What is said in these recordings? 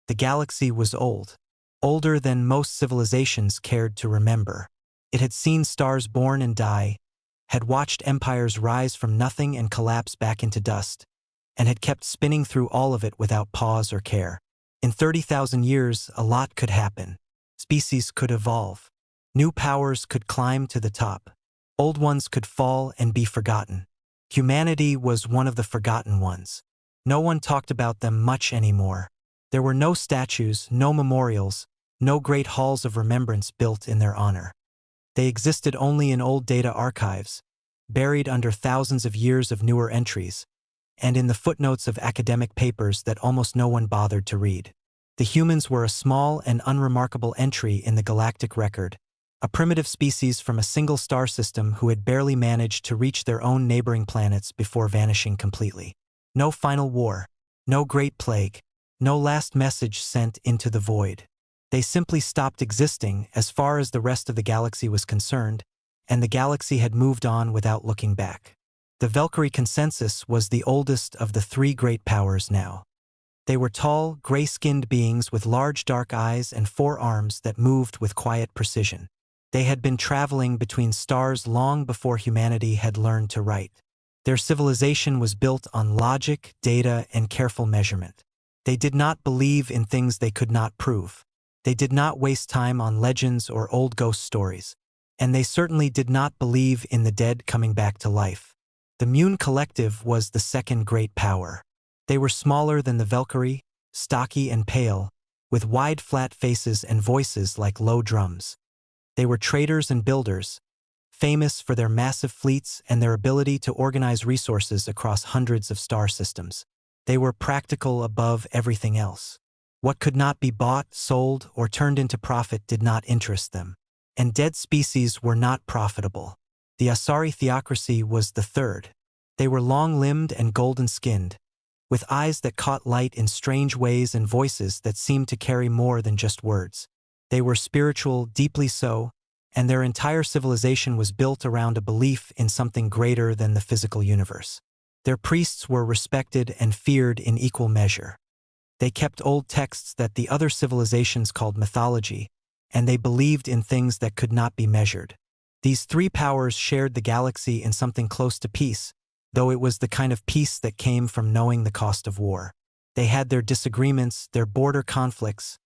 The galaxy was old. Older than most civilizations cared to remember. It had seen stars born and die, had watched empires rise from nothing and collapse back into dust, and had kept spinning through all of it without pause or care. In 30,000 years, a lot could happen. Species could evolve. New powers could climb to the top. Old ones could fall and be forgotten. Humanity was one of the forgotten ones. No one talked about them much anymore. There were no statues, no memorials, no great halls of remembrance built in their honor. They existed only in old data archives, buried under thousands of years of newer entries, and in the footnotes of academic papers that almost no one bothered to read. The humans were a small and unremarkable entry in the galactic record, a primitive species from a single star system who had barely managed to reach their own neighboring planets before vanishing completely. No final war, no great plague, no last message sent into the void. They simply stopped existing as far as the rest of the galaxy was concerned, and the galaxy had moved on without looking back. The Valkyrie consensus was the oldest of the three great powers now. They were tall, gray-skinned beings with large dark eyes and 4 arms that moved with quiet precision. They had been traveling between stars long before humanity had learned to write. Their civilization was built on logic, data, and careful measurement. They did not believe in things they could not prove. They did not waste time on legends or old ghost stories. And they certainly did not believe in the dead coming back to life. The Mune Collective was the second great power. They were smaller than the Valkyrie, stocky and pale, with wide flat faces and voices like low drums. They were traders and builders, famous for their massive fleets and their ability to organize resources across hundreds of star systems. They were practical above everything else. What could not be bought, sold, or turned into profit did not interest them. And dead species were not profitable. The Asari theocracy was the third. They were long-limbed and golden-skinned, with eyes that caught light in strange ways and voices that seemed to carry more than just words. They were spiritual, deeply so, and their entire civilization was built around a belief in something greater than the physical universe. Their priests were respected and feared in equal measure. They kept old texts that the other civilizations called mythology, and they believed in things that could not be measured. These three powers shared the galaxy in something close to peace, though it was the kind of peace that came from knowing the cost of war. They had their disagreements, their border conflicts,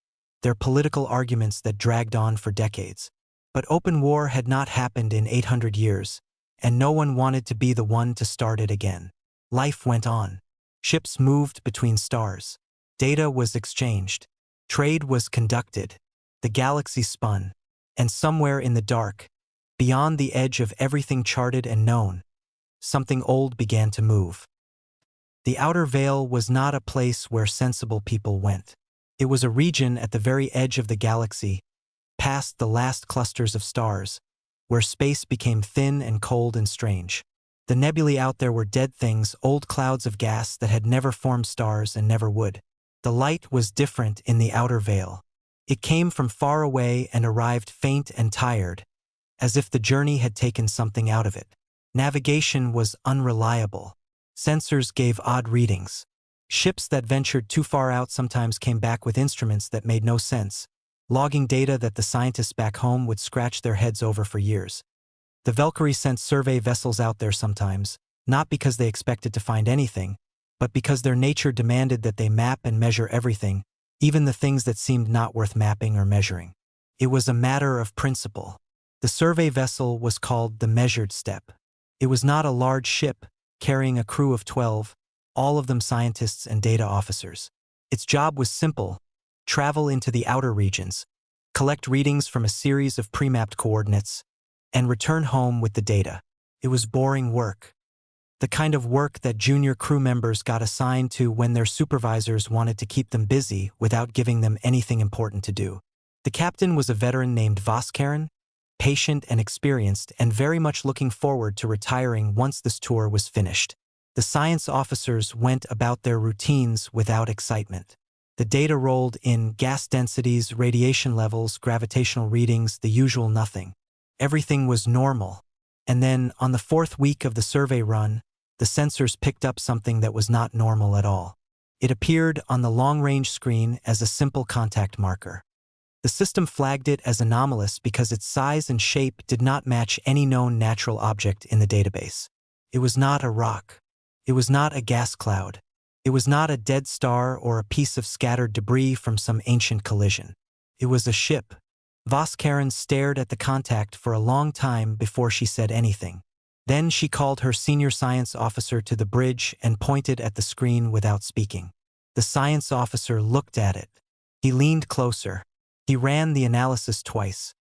their political arguments that dragged on for decades. But open war had not happened in 800 years, and no one wanted to be the one to start it again. Life went on. Ships moved between stars. Data was exchanged. Trade was conducted. The galaxy spun. And somewhere in the dark, beyond the edge of everything charted and known, something old began to move. The outer veil was not a place where sensible people went. It was a region at the very edge of the galaxy, past the last clusters of stars, where space became thin and cold and strange. The nebulae out there were dead things, old clouds of gas that had never formed stars and never would. The light was different in the outer veil. It came from far away and arrived faint and tired, as if the journey had taken something out of it. Navigation was unreliable. Sensors gave odd readings. Ships that ventured too far out sometimes came back with instruments that made no sense, logging data that the scientists back home would scratch their heads over for years. The Valkyrie sent survey vessels out there sometimes, not because they expected to find anything, but because their nature demanded that they map and measure everything, even the things that seemed not worth mapping or measuring. It was a matter of principle. The survey vessel was called the Measured Step. It was not a large ship, carrying a crew of 12, all of them scientists and data officers. Its job was simple: travel into the outer regions, collect readings from a series of pre-mapped coordinates, and return home with the data. It was boring work. The kind of work that junior crew members got assigned to when their supervisors wanted to keep them busy without giving them anything important to do. The captain was a veteran named Voskaren, patient and experienced, and very much looking forward to retiring once this tour was finished. The science officers went about their routines without excitement. The data rolled in: gas densities, radiation levels, gravitational readings, the usual nothing. Everything was normal. And then, on the 4th week of the survey run, the sensors picked up something that was not normal at all. It appeared on the long-range screen as a simple contact marker. The system flagged it as anomalous because its size and shape did not match any known natural object in the database. It was not a rock. It was not a gas cloud. It was not a dead star or a piece of scattered debris from some ancient collision. It was a ship. Voskaren stared at the contact for a long time before she said anything. Then she called her senior science officer to the bridge and pointed at the screen without speaking. The science officer looked at it. He leaned closer. He ran the analysis twice.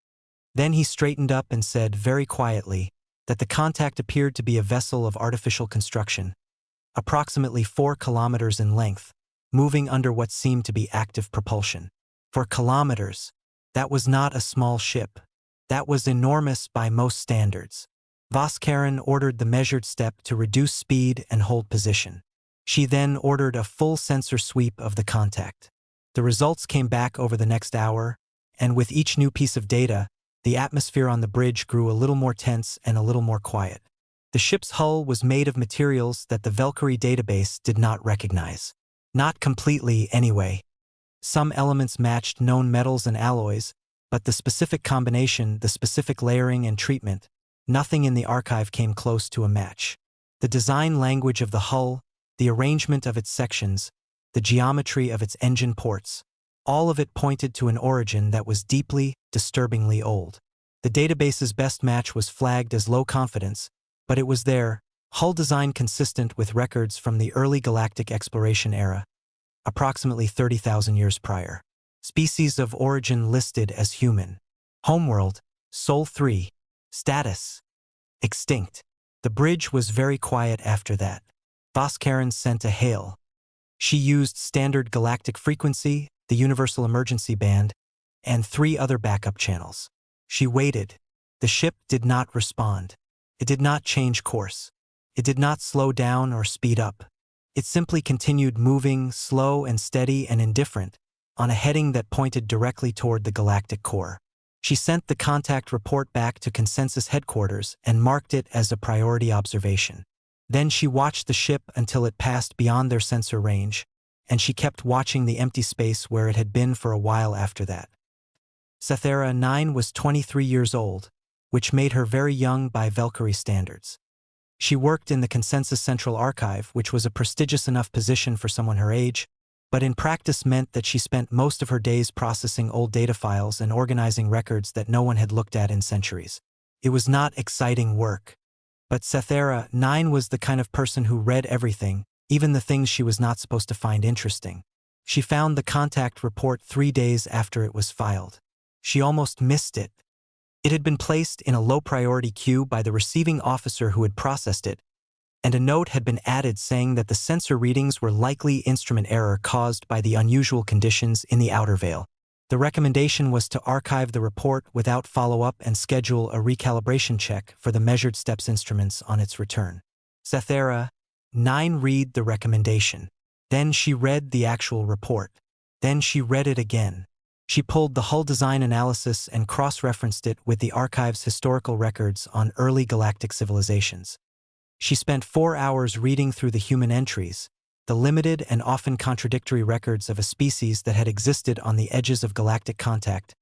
Then he straightened up and said very quietly that the contact appeared to be a vessel of artificial construction, approximately 4 kilometers in length, moving under what seemed to be active propulsion. 4 kilometers. That was not a small ship. That was enormous by most standards. Voskaren ordered the measured step to reduce speed and hold position. She then ordered a full sensor sweep of the contact. The results came back over the next hour, and with each new piece of data, the atmosphere on the bridge grew a little more tense and a little more quiet. The ship's hull was made of materials that the Valkyrie database did not recognize. Not completely, anyway. Some elements matched known metals and alloys, but the specific combination, the specific layering and treatment, nothing in the archive came close to a match. The design language of the hull, the arrangement of its sections, the geometry of its engine ports, all of it pointed to an origin that was deeply, disturbingly old. The database's best match was flagged as low confidence, but it was there, hull design consistent with records from the early galactic exploration era, approximately 30,000 years prior. Species of origin listed as human. Homeworld, Sol 3. Status: extinct. The bridge was very quiet after that. Voskaren sent a hail. She used standard galactic frequency, the Universal Emergency Band, and 3 other backup channels. She waited. The ship did not respond. It did not change course. It did not slow down or speed up. It simply continued moving, slow and steady and indifferent, on a heading that pointed directly toward the galactic core. She sent the contact report back to Consensus headquarters and marked it as a priority observation. Then she watched the ship until it passed beyond their sensor range, and she kept watching the empty space where it had been for a while after that. Sethera 9 was 23 years old, which made her very young by Valkyrie standards. She worked in the Consensus Central Archive, which was a prestigious enough position for someone her age, but in practice meant that she spent most of her days processing old data files and organizing records that no one had looked at in centuries. It was not exciting work. But Sethera 9 was the kind of person who read everything, even the things she was not supposed to find interesting. She found the contact report 3 days after it was filed. She almost missed it. It had been placed in a low-priority queue by the receiving officer who had processed it, and a note had been added saying that the sensor readings were likely instrument error caused by the unusual conditions in the outer veil. The recommendation was to archive the report without follow-up and schedule a recalibration check for the measured steps instruments on its return. Sethera 9 read the recommendation. Then she read the actual report. Then she read it again. She pulled the hull design analysis and cross-referenced it with the archive's historical records on early galactic civilizations. She spent 4 hours reading through the human entries, the limited and often contradictory records of a species that had existed on the edges of galactic contact,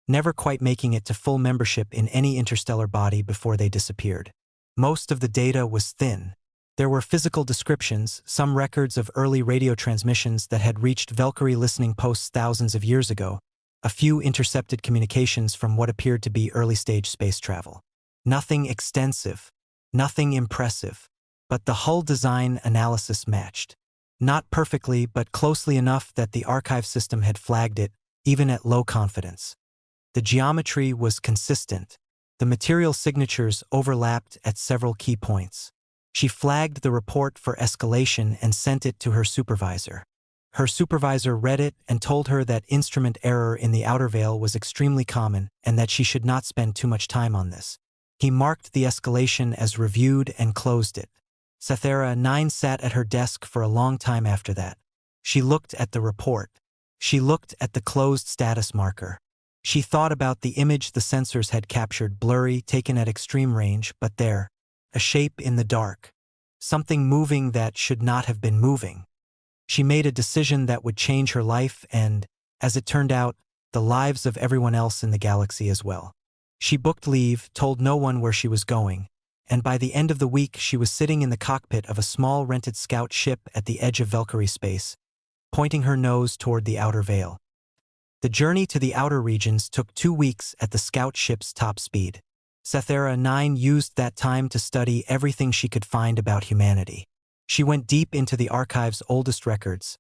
never quite making it to full membership in any interstellar body before they disappeared. Most of the data was thin. There were physical descriptions, some records of early radio transmissions that had reached Valkyrie listening posts thousands of years ago, a few intercepted communications from what appeared to be early-stage space travel. Nothing extensive, nothing impressive, but the hull design analysis matched. Not perfectly, but closely enough that the archive system had flagged it, even at low confidence. The geometry was consistent. The material signatures overlapped at several key points. She flagged the report for escalation and sent it to her supervisor. Her supervisor read it and told her that instrument error in the outer veil was extremely common and that she should not spend too much time on this. He marked the escalation as reviewed and closed it. Sethera 9 sat at her desk for a long time after that. She looked at the report. She looked at the closed status marker. She thought about the image the sensors had captured, blurry, taken at extreme range, but there, a shape in the dark. Something moving that should not have been moving. She made a decision that would change her life and, as it turned out, the lives of everyone else in the galaxy as well. She booked leave, told no one where she was going, and by the end of the week she was sitting in the cockpit of a small rented scout ship at the edge of Valkyrie space, pointing her nose toward the outer veil. The journey to the outer regions took 2 weeks at the scout ship's top speed. Sethera 9 used that time to study everything she could find about humanity. She went deep into the archive's oldest records,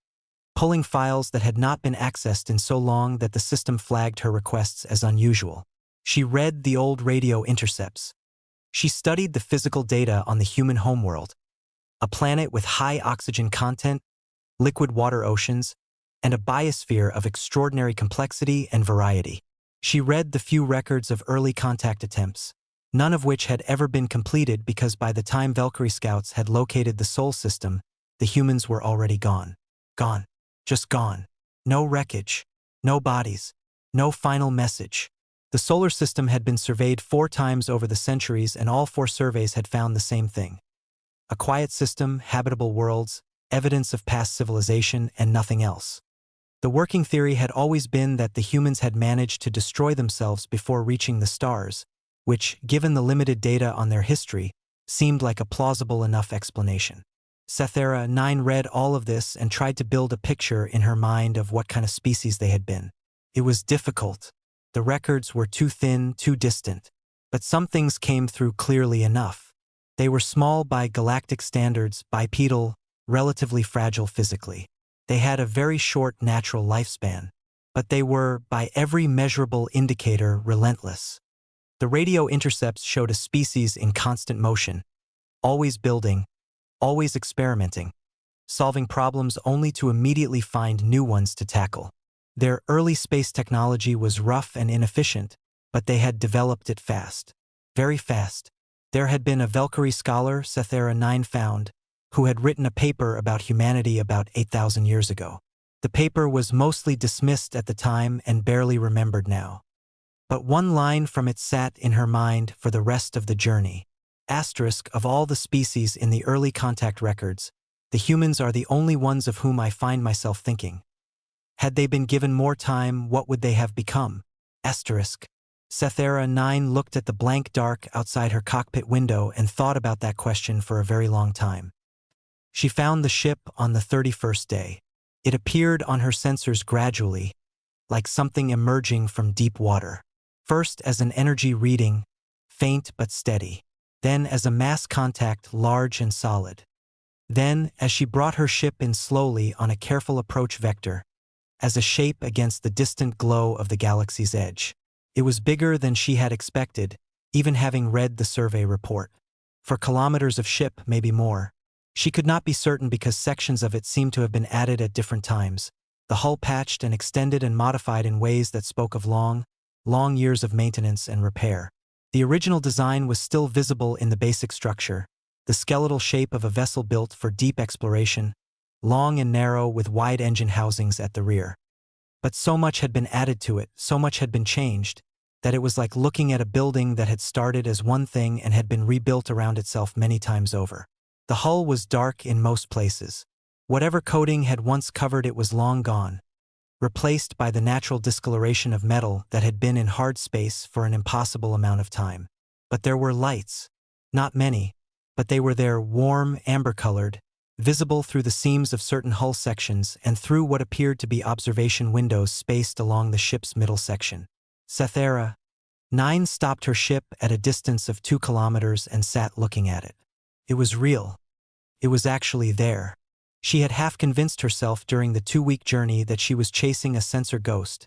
pulling files that had not been accessed in so long that the system flagged her requests as unusual. She read the old radio intercepts. She studied the physical data on the human homeworld, a planet with high oxygen content, liquid water oceans, and a biosphere of extraordinary complexity and variety. She read the few records of early contact attempts, none of which had ever been completed because by the time Valkyrie scouts had located the Sol system, the humans were already gone. Gone. Just gone. No wreckage. No bodies. No final message. The solar system had been surveyed 4 times over the centuries and all 4 surveys had found the same thing. A quiet system, habitable worlds, evidence of past civilization, and nothing else. The working theory had always been that the humans had managed to destroy themselves before reaching the stars, which, given the limited data on their history, seemed like a plausible enough explanation. Sethera 9 read all of this and tried to build a picture in her mind of what kind of species they had been. It was difficult. The records were too thin, too distant. But some things came through clearly enough. They were small by galactic standards, bipedal, relatively fragile physically. They had a very short natural lifespan. But they were, by every measurable indicator, relentless. The radio intercepts showed a species in constant motion, always building, always experimenting, solving problems only to immediately find new ones to tackle. Their early space technology was rough and inefficient, but they had developed it fast. Very fast. There had been a Valkyrie scholar, Sethera 9 found, who had written a paper about humanity about 8,000 years ago. The paper was mostly dismissed at the time and barely remembered now. But one line from it sat in her mind for the rest of the journey. Asterisk, of all the species in the early contact records, the humans are the only ones of whom I find myself thinking. Had they been given more time, what would they have become? Asterisk. Sethera 9 looked at the blank dark outside her cockpit window and thought about that question for a very long time. She found the ship on the 31st day. It appeared on her sensors gradually, like something emerging from deep water. First as an energy reading, faint but steady. Then as a mass contact, large and solid. Then, as she brought her ship in slowly on a careful approach vector, as a shape against the distant glow of the galaxy's edge. It was bigger than she had expected, even having read the survey report. For kilometers of ship, maybe more. She could not be certain because sections of it seemed to have been added at different times, the hull patched and extended and modified in ways that spoke of long years of maintenance and repair. The original design was still visible in the basic structure, the skeletal shape of a vessel built for deep exploration, long and narrow with wide engine housings at the rear. But so much had been added to it, so much had been changed, that it was like looking at a building that had started as one thing and had been rebuilt around itself many times over. The hull was dark in most places. Whatever coating had once covered it was long gone, replaced by the natural discoloration of metal that had been in hard space for an impossible amount of time. But there were lights. Not many, but they were there, warm, amber-colored, visible through the seams of certain hull sections and through what appeared to be observation windows spaced along the ship's middle section. Sethera 9 stopped her ship at a distance of 2 kilometers and sat looking at it. It was real. It was actually there. She had half convinced herself during the 2-week journey that she was chasing a sensor ghost,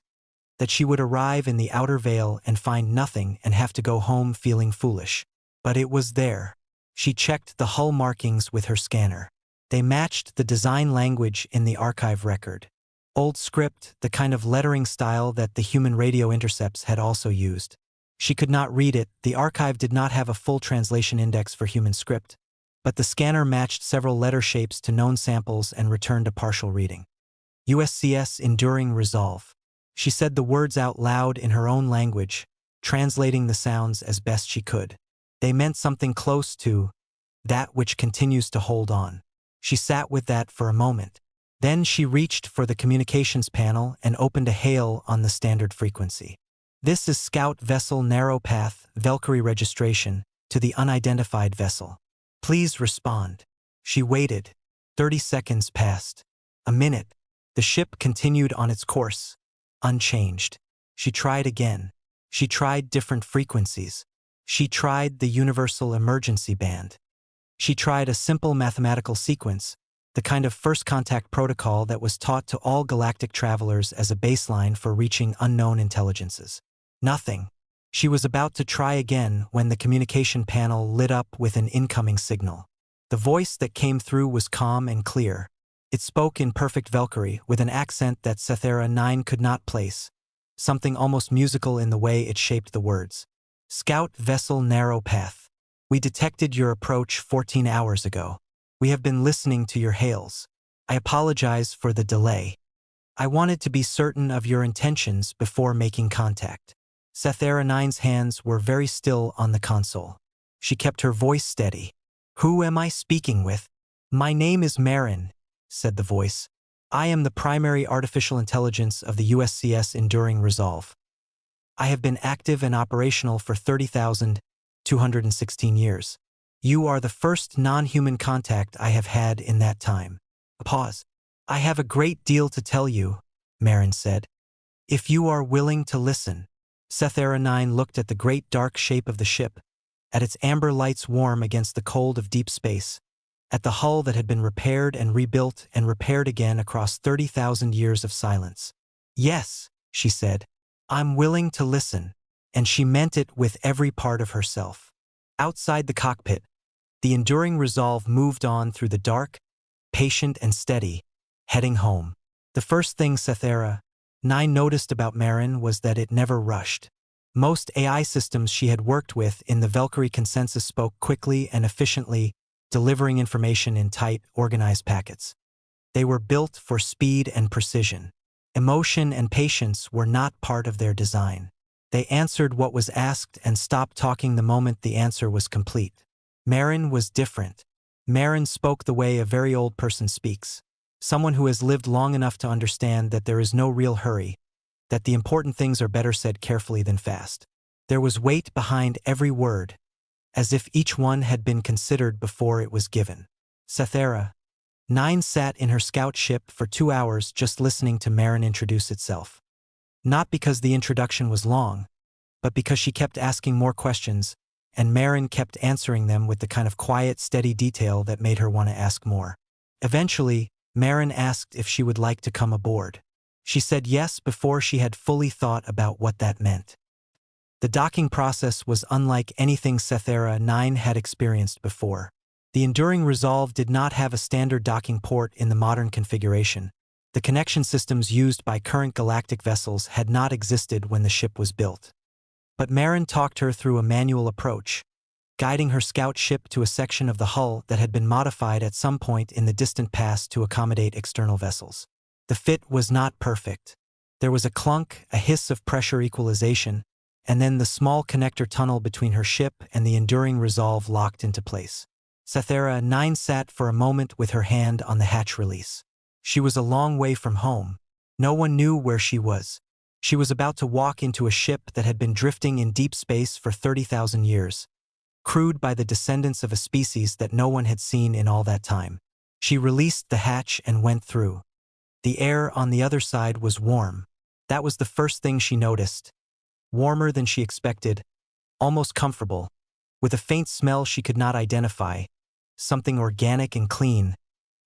that she would arrive in the outer veil and find nothing and have to go home feeling foolish. But it was there. She checked the hull markings with her scanner. They matched the design language in the archive record. Old script, the kind of lettering style that the human radio intercepts had also used. She could not read it, the archive did not have a full translation index for human script, but the scanner matched several letter shapes to known samples and returned a partial reading. USCS Enduring Resolve. She said the words out loud in her own language, translating the sounds as best she could. They meant something close to that which continues to hold on. She sat with that for a moment. Then she reached for the communications panel and opened a hail on the standard frequency. "This is Scout Vessel Narrow Path, Valkyrie registration, to the unidentified vessel. Please respond." She waited. 30 seconds passed. A minute. The ship continued on its course, unchanged. She tried again. She tried different frequencies. She tried the universal emergency band. She tried a simple mathematical sequence, the kind of first contact protocol that was taught to all galactic travelers as a baseline for reaching unknown intelligences. Nothing. She was about to try again when the communication panel lit up with an incoming signal. The voice that came through was calm and clear. It spoke in perfect Valkyrie with an accent that Sethera 9 could not place, something almost musical in the way it shaped the words. "Scout Vessel Narrow Path. We detected your approach 14 hours ago. We have been listening to your hails. I apologize for the delay. I wanted to be certain of your intentions before making contact." Sethera 9's hands were very still on the console. She kept her voice steady. "Who am I speaking with?" "My name is Marin," said the voice. "I am the primary artificial intelligence of the USCS Enduring Resolve. I have been active and operational for 30,216 years. You are the first non-human contact I have had in that time." A pause. "I have a great deal to tell you," Marin said. "If you are willing to listen." Sethera 9 looked at the great dark shape of the ship, at its amber lights warm against the cold of deep space, at the hull that had been repaired and rebuilt and repaired again across 30,000 years of silence. "Yes," she said, "I'm willing to listen," and she meant it with every part of herself. Outside the cockpit, the Enduring Resolve moved on through the dark, patient and steady, heading home. The first thing Sethera 9 noticed about Marin was that it never rushed. Most AI systems she had worked with in the Valkyrie consensus spoke quickly and efficiently, delivering information in tight, organized packets. They were built for speed and precision. Emotion and patience were not part of their design. They answered what was asked and stopped talking the moment the answer was complete. Marin was different. Marin spoke the way a very old person speaks. Someone who has lived long enough to understand that there is no real hurry, that the important things are better said carefully than fast. There was weight behind every word, as if each one had been considered before it was given. Sethera 9 sat in her scout ship for 2 hours just listening to Marin introduce itself. Not because the introduction was long, but because she kept asking more questions, and Marin kept answering them with the kind of quiet, steady detail that made her want to ask more. Eventually, Marin asked if she would like to come aboard. She said yes before she had fully thought about what that meant. The docking process was unlike anything Sethera 9 had experienced before. The Enduring Resolve did not have a standard docking port in the modern configuration. The connection systems used by current galactic vessels had not existed when the ship was built. But Marin talked her through a manual approach, guiding her scout ship to a section of the hull that had been modified at some point in the distant past to accommodate external vessels. The fit was not perfect. There was a clunk, a hiss of pressure equalization, and then the small connector tunnel between her ship and the Enduring Resolve locked into place. Sethera 9 sat for a moment with her hand on the hatch release. She was a long way from home. No one knew where she was. She was about to walk into a ship that had been drifting in deep space for 30,000 years, crewed by the descendants of a species that no one had seen in all that time. She released the hatch and went through. The air on the other side was warm. That was the first thing she noticed. Warmer than she expected, almost comfortable, with a faint smell she could not identify, something organic and clean,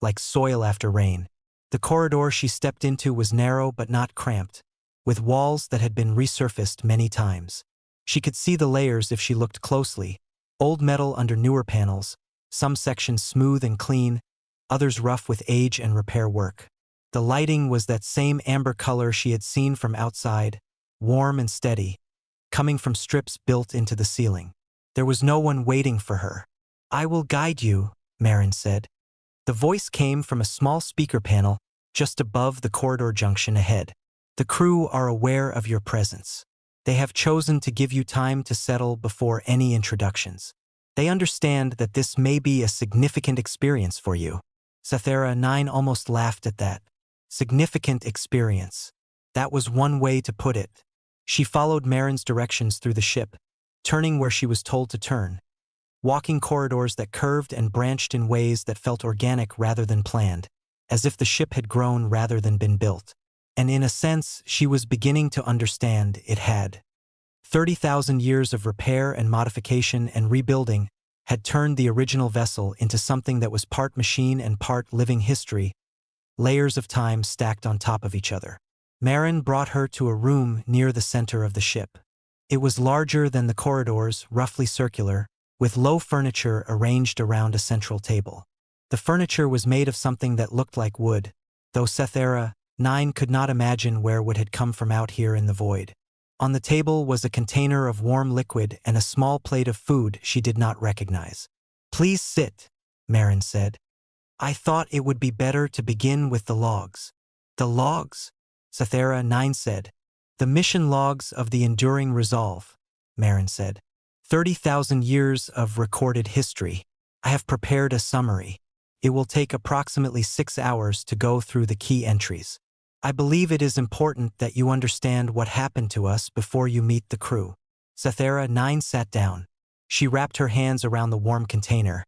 like soil after rain. The corridor she stepped into was narrow but not cramped, with walls that had been resurfaced many times. She could see the layers if she looked closely, old metal under newer panels, some sections smooth and clean, others rough with age and repair work. The lighting was that same amber color she had seen from outside, warm and steady, coming from strips built into the ceiling. There was no one waiting for her. "I will guide you," Marin said. The voice came from a small speaker panel just above the corridor junction ahead. "The crew are aware of your presence. They have chosen to give you time to settle before any introductions. They understand that this may be a significant experience for you." Sethera 9 almost laughed at that. significant experience. That was one way to put it. She followed Marin's directions through the ship, turning where she was told to turn, walking corridors that curved and branched in ways that felt organic rather than planned, as if the ship had grown rather than been built. And in a sense, she was beginning to understand it had. 30,000 years of repair and modification and rebuilding had turned the original vessel into something that was part machine and part living history, layers of time stacked on top of each other. Marin brought her to a room near the center of the ship. It was larger than the corridors, roughly circular, with low furniture arranged around a central table. The furniture was made of something that looked like wood, though Sethera 9 could not imagine where wood had come from out here in the void. On the table was a container of warm liquid and a small plate of food she did not recognize. "Please sit," Marin said. "I thought it would be better to begin with the logs." "The logs?" Sethera 9 said. "The mission logs of the Enduring Resolve," Marin said. 30,000 years of recorded history. I have prepared a summary. It will take approximately 6 hours to go through the key entries. I believe it is important that you understand what happened to us before you meet the crew." Sethera 9 sat down. She wrapped her hands around the warm container.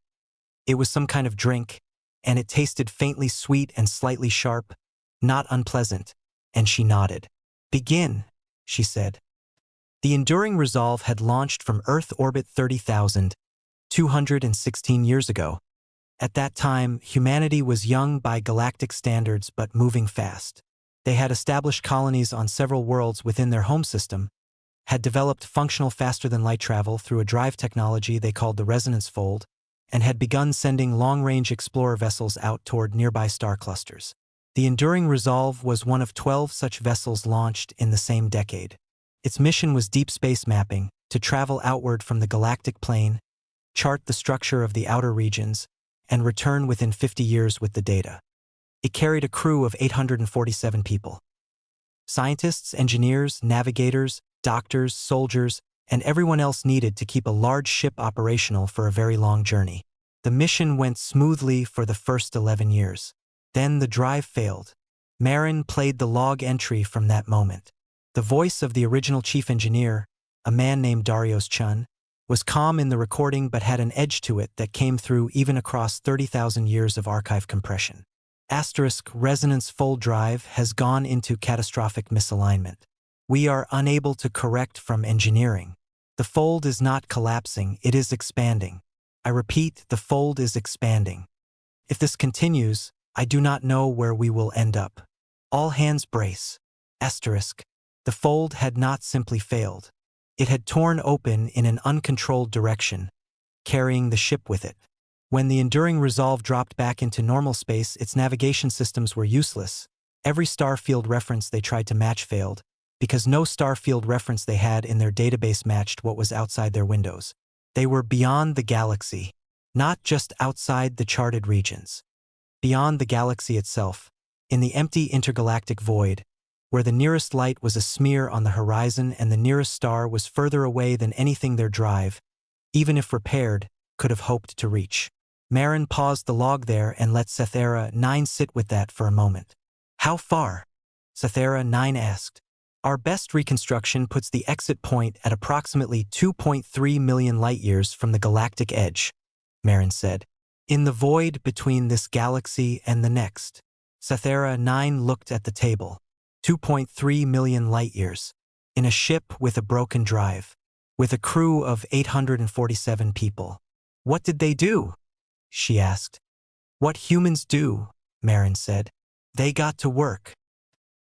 It was some kind of drink, and it tasted faintly sweet and slightly sharp, not unpleasant, and she nodded. "Begin," she said. The Enduring Resolve had launched from Earth orbit 30,216 years ago. At that time, humanity was young by galactic standards but moving fast. They had established colonies on several worlds within their home system, had developed functional faster-than-light travel through a drive technology they called the resonance fold, and had begun sending long-range explorer vessels out toward nearby star clusters. The Enduring Resolve was one of 12 such vessels launched in the same decade. Its mission was deep space mapping, to travel outward from the galactic plane, chart the structure of the outer regions, and return within 50 years with the data. It carried a crew of 847 people. Scientists, engineers, navigators, doctors, soldiers, and everyone else needed to keep a large ship operational for a very long journey. The mission went smoothly for the first 11 years. Then the drive failed. Marin played the log entry from that moment. The voice of the original chief engineer, a man named Darius Chun, was calm in the recording but had an edge to it that came through even across 30,000 years of archive compression. Resonance fold drive has gone into catastrophic misalignment. We are unable to correct from engineering. The fold is not collapsing, it is expanding. I repeat, the fold is expanding. If this continues, I do not know where we will end up. All hands brace. The fold had not simply failed. It had torn open in an uncontrolled direction, carrying the ship with it. When the Enduring Resolve dropped back into normal space, its navigation systems were useless. Every star field reference they tried to match failed, because no star field reference they had in their database matched what was outside their windows. They were beyond the galaxy, not just outside the charted regions. Beyond the galaxy itself, in the empty intergalactic void, where the nearest light was a smear on the horizon and the nearest star was further away than anything their drive, even if repaired, could have hoped to reach. Marin paused the log there and let Sethera 9 sit with that for a moment. "How far?" Sethera 9 asked. "Our best reconstruction puts the exit point at approximately 2.3 million light-years from the galactic edge," Marin said. "In the void between this galaxy and the next." Sethera 9 looked at the table. 2.3 million light-years. In a ship with a broken drive. With a crew of 847 people. "What did they do?" she asked. "What humans do," Marin said. "They got to work."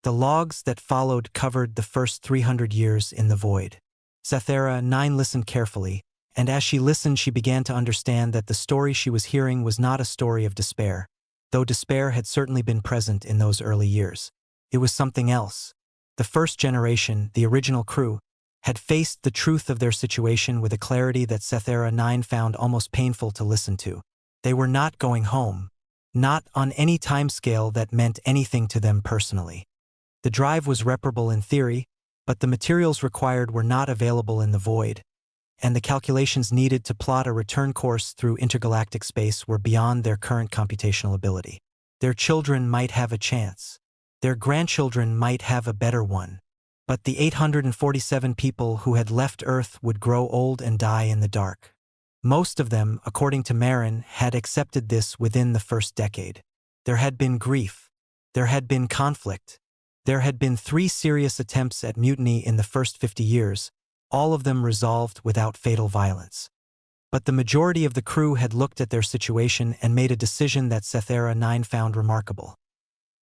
The logs that followed covered the first 300 years in the void. Sethera 9 listened carefully, and as she listened she began to understand that the story she was hearing was not a story of despair, though despair had certainly been present in those early years. It was something else. The first generation, the original crew, had faced the truth of their situation with a clarity that Sethera 9 found almost painful to listen to. They were not going home. Not on any timescale that meant anything to them personally. The drive was reparable in theory, but the materials required were not available in the void, and the calculations needed to plot a return course through intergalactic space were beyond their current computational ability. Their children might have a chance. Their grandchildren might have a better one. But the 847 people who had left Earth would grow old and die in the dark. Most of them, according to Marin, had accepted this within the first decade. There had been grief. There had been conflict. There had been 3 serious attempts at mutiny in the first 50 years, all of them resolved without fatal violence. But the majority of the crew had looked at their situation and made a decision that Sethera 9 found remarkable.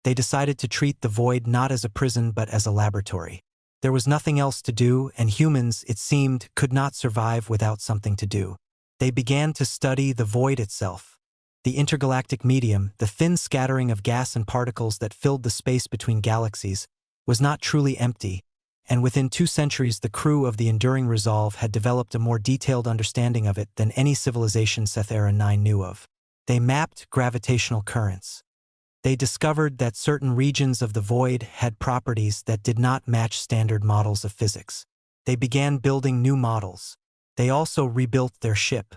They decided to treat the void not as a prison but as a laboratory. There was nothing else to do, and humans, it seemed, could not survive without something to do. They began to study the void itself. The intergalactic medium, the thin scattering of gas and particles that filled the space between galaxies, was not truly empty, and within 2 centuries the crew of the Enduring Resolve had developed a more detailed understanding of it than any civilization Sethera 9 knew of. They mapped gravitational currents. They discovered that certain regions of the void had properties that did not match standard models of physics. They began building new models. They also rebuilt their ship.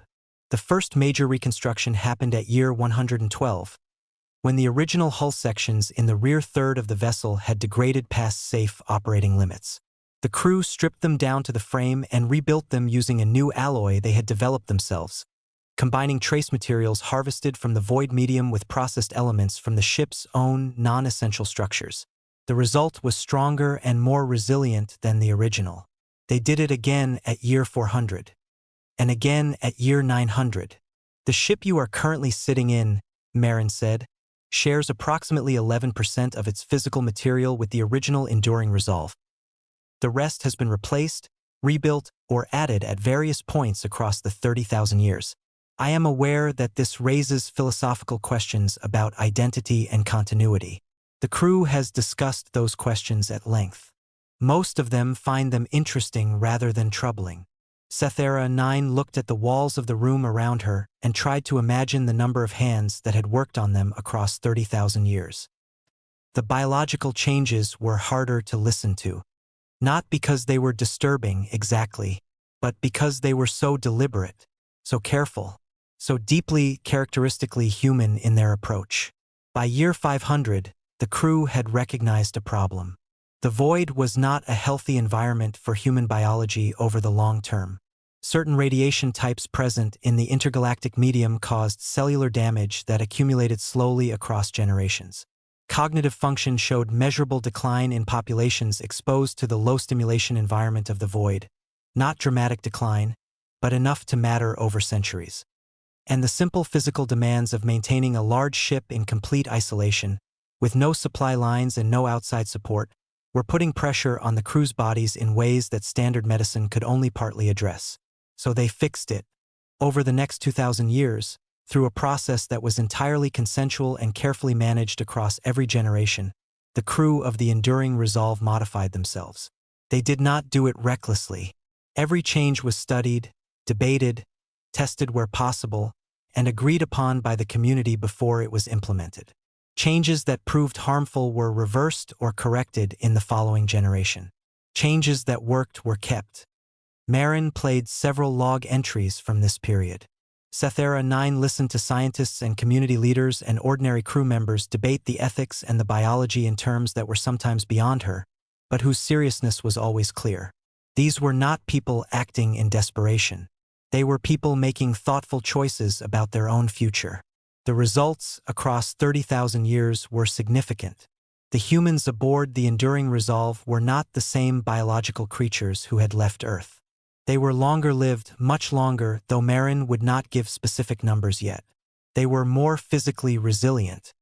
The first major reconstruction happened at year 112, when the original hull sections in the rear third of the vessel had degraded past safe operating limits. The crew stripped them down to the frame and rebuilt them using a new alloy they had developed themselves, combining trace materials harvested from the void medium with processed elements from the ship's own non-essential structures. The result was stronger and more resilient than the original. They did it again at year 400. And again at year 900. The ship you are currently sitting in, Marin said, shares approximately 11% of its physical material with the original Enduring Resolve. The rest has been replaced, rebuilt, or added at various points across the 30,000 years. I am aware that this raises philosophical questions about identity and continuity. The crew has discussed those questions at length. Most of them find them interesting rather than troubling. Sethera 9 looked at the walls of the room around her and tried to imagine the number of hands that had worked on them across 30,000 years. The biological changes were harder to listen to. Not because they were disturbing exactly, but because they were so deliberate, so careful, so deeply characteristically human in their approach. By year 500, the crew had recognized a problem. The void was not a healthy environment for human biology over the long term. Certain radiation types present in the intergalactic medium caused cellular damage that accumulated slowly across generations. Cognitive function showed measurable decline in populations exposed to the low-stimulation environment of the void. Not dramatic decline, but enough to matter over centuries. And the simple physical demands of maintaining a large ship in complete isolation, with no supply lines and no outside support, were putting pressure on the crew's bodies in ways that standard medicine could only partly address. So they fixed it. Over the next 2,000 years, through a process that was entirely consensual and carefully managed across every generation, the crew of the Enduring Resolve modified themselves. They did not do it recklessly. Every change was studied, debated, tested where possible, and agreed upon by the community before it was implemented. Changes that proved harmful were reversed or corrected in the following generation. Changes that worked were kept. Marin played several log entries from this period. Sethera 9 listened to scientists and community leaders and ordinary crew members debate the ethics and the biology in terms that were sometimes beyond her, but whose seriousness was always clear. These were not people acting in desperation. They were people making thoughtful choices about their own future. The results across 30,000 years were significant. The humans aboard the Enduring Resolve were not the same biological creatures who had left Earth. They were longer-lived, much longer, though Marin would not give specific numbers yet. They were more physically resilient.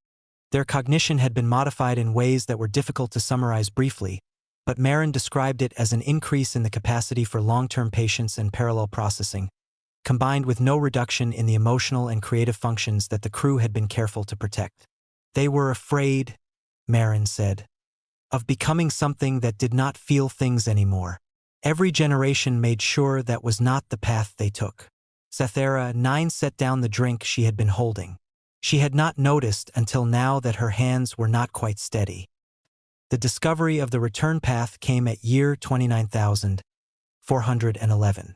Their cognition had been modified in ways that were difficult to summarize briefly, but Marin described it as an increase in the capacity for long-term patience and parallel processing, combined with no reduction in the emotional and creative functions that the crew had been careful to protect. They were afraid, Marin said, of becoming something that did not feel things anymore. Every generation made sure that was not the path they took. Sethera 9 set down the drink she had been holding. She had not noticed until now that her hands were not quite steady. The discovery of the return path came at year 29,411.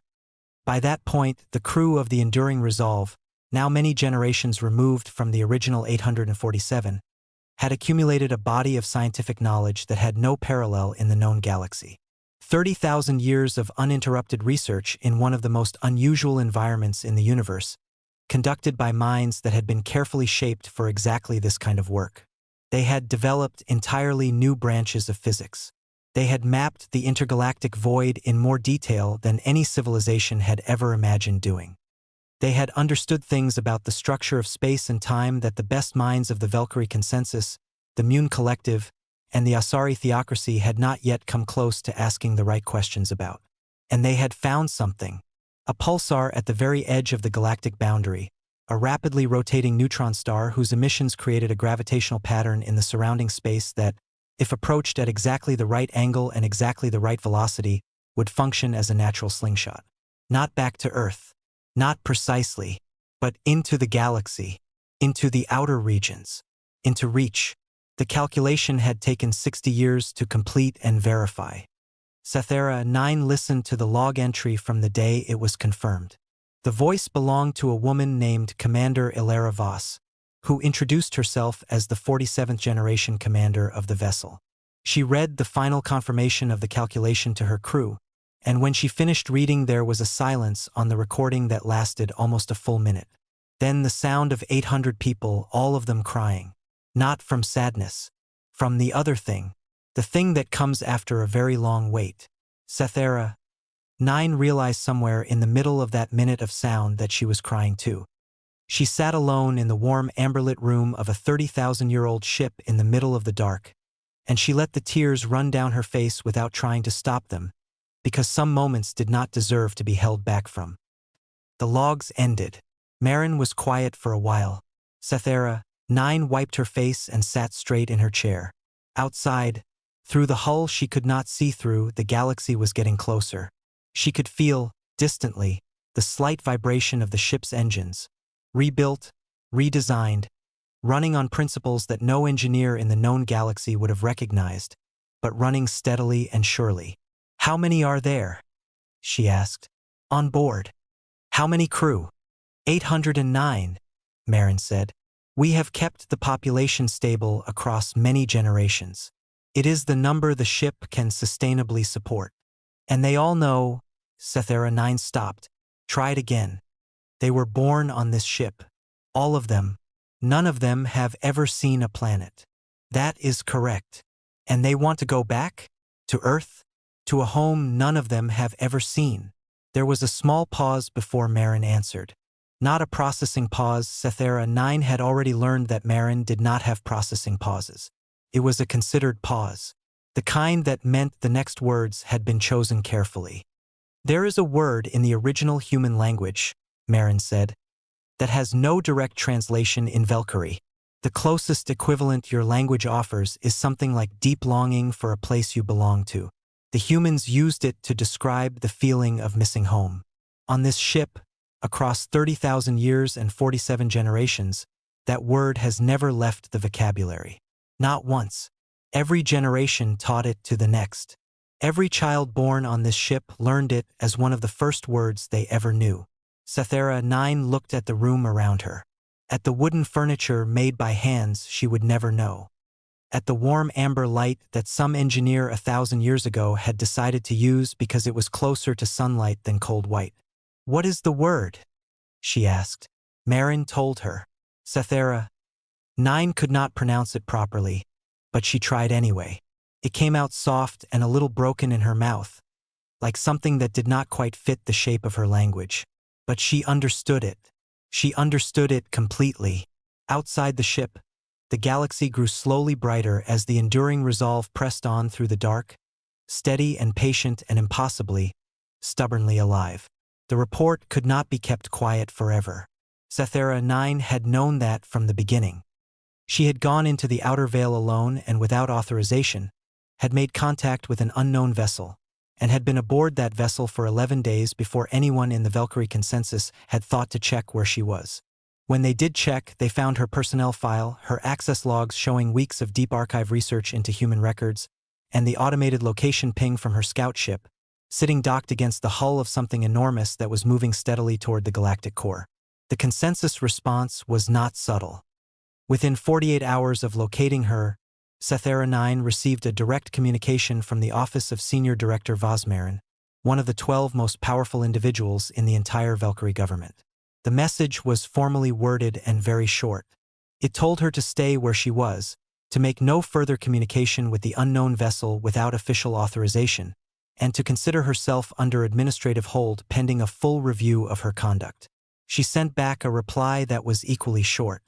By that point, the crew of the Enduring Resolve, now many generations removed from the original 847, had accumulated a body of scientific knowledge that had no parallel in the known galaxy. 30,000 years of uninterrupted research in one of the most unusual environments in the universe, conducted by minds that had been carefully shaped for exactly this kind of work. They had developed entirely new branches of physics. They had mapped the intergalactic void in more detail than any civilization had ever imagined doing. They had understood things about the structure of space and time that the best minds of the Valkyrie Consensus, the Mune Collective, and the Asari Theocracy had not yet come close to asking the right questions about. And they had found something. A pulsar at the very edge of the galactic boundary, a rapidly rotating neutron star whose emissions created a gravitational pattern in the surrounding space that, if approached at exactly the right angle and exactly the right velocity, would function as a natural slingshot. Not back to Earth. Not precisely, but into the galaxy, into the outer regions, into reach. The calculation had taken 60 years to complete and verify. Cythera 9 listened to the log entry from the day it was confirmed. The voice belonged to a woman named Commander Ilara Voss, who introduced herself as the 47th generation commander of the vessel. She read the final confirmation of the calculation to her crew, and when she finished reading there was a silence on the recording that lasted almost a full minute. Then the sound of 800 people, all of them crying. Not from sadness. From the other thing. The thing that comes after a very long wait. Cythera 9 realized somewhere in the middle of that minute of sound that she was crying too. She sat alone in the warm amberlit room of a 30,000-year-old ship in the middle of the dark, and she let the tears run down her face without trying to stop them, because some moments did not deserve to be held back from. The logs ended. Marin was quiet for a while. Cythera 9 wiped her face and sat straight in her chair. Outside, through the hull she could not see through, the galaxy was getting closer. She could feel, distantly, the slight vibration of the ship's engines. Rebuilt, redesigned, running on principles that no engineer in the known galaxy would have recognized, but running steadily and surely. "How many are there?" she asked. "On board." "How many crew?" 809, Marin said. "We have kept the population stable across many generations. It is the number the ship can sustainably support. And they all know." Cythera 9 stopped. "Tried again. They were born on this ship. All of them. None of them have ever seen a planet." "That is correct. And they want to go back? To Earth? To a home none of them have ever seen?" There was a small pause before Marin answered. Not a processing pause. Cythera 9 had already learned that Marin did not have processing pauses. It was a considered pause. The kind that meant the next words had been chosen carefully. "There is a word in the original human language," Marin said, "that has no direct translation in Valkyrie. The closest equivalent your language offers is something like deep longing for a place you belong to. The humans used it to describe the feeling of missing home. On this ship, across 30,000 years and 47 generations, that word has never left the vocabulary. Not once. Every generation taught it to the next. Every child born on this ship learned it as one of the first words they ever knew." Cythera 9 looked at the room around her. At the wooden furniture made by hands she would never know. At the warm amber light that some engineer 1,000 years ago had decided to use because it was closer to sunlight than cold white. "What is the word?" she asked. Marin told her. Cythera 9 could not pronounce it properly, but she tried anyway. It came out soft and a little broken in her mouth, like something that did not quite fit the shape of her language. But she understood it. She understood it completely. Outside the ship, the galaxy grew slowly brighter as the enduring resolve pressed on through the dark, steady and patient and impossibly, stubbornly alive. The report could not be kept quiet forever. Cythera 9 had known that from the beginning. She had gone into the outer veil alone and without authorization, had made contact with an unknown vessel, and had been aboard that vessel for 11 days before anyone in the Valkyrie Consensus had thought to check where she was. When they did check, they found her personnel file, her access logs showing weeks of deep archive research into human records, and the automated location ping from her scout ship, sitting docked against the hull of something enormous that was moving steadily toward the galactic core. The Consensus response was not subtle. Within 48 hours of locating her, Sethera 9 received a direct communication from the office of Senior Director Vosmarin, one of the 12 most powerful individuals in the entire Valkyrie government. The message was formally worded and very short. It told her to stay where she was, to make no further communication with the unknown vessel without official authorization, and to consider herself under administrative hold pending a full review of her conduct. She sent back a reply that was equally short.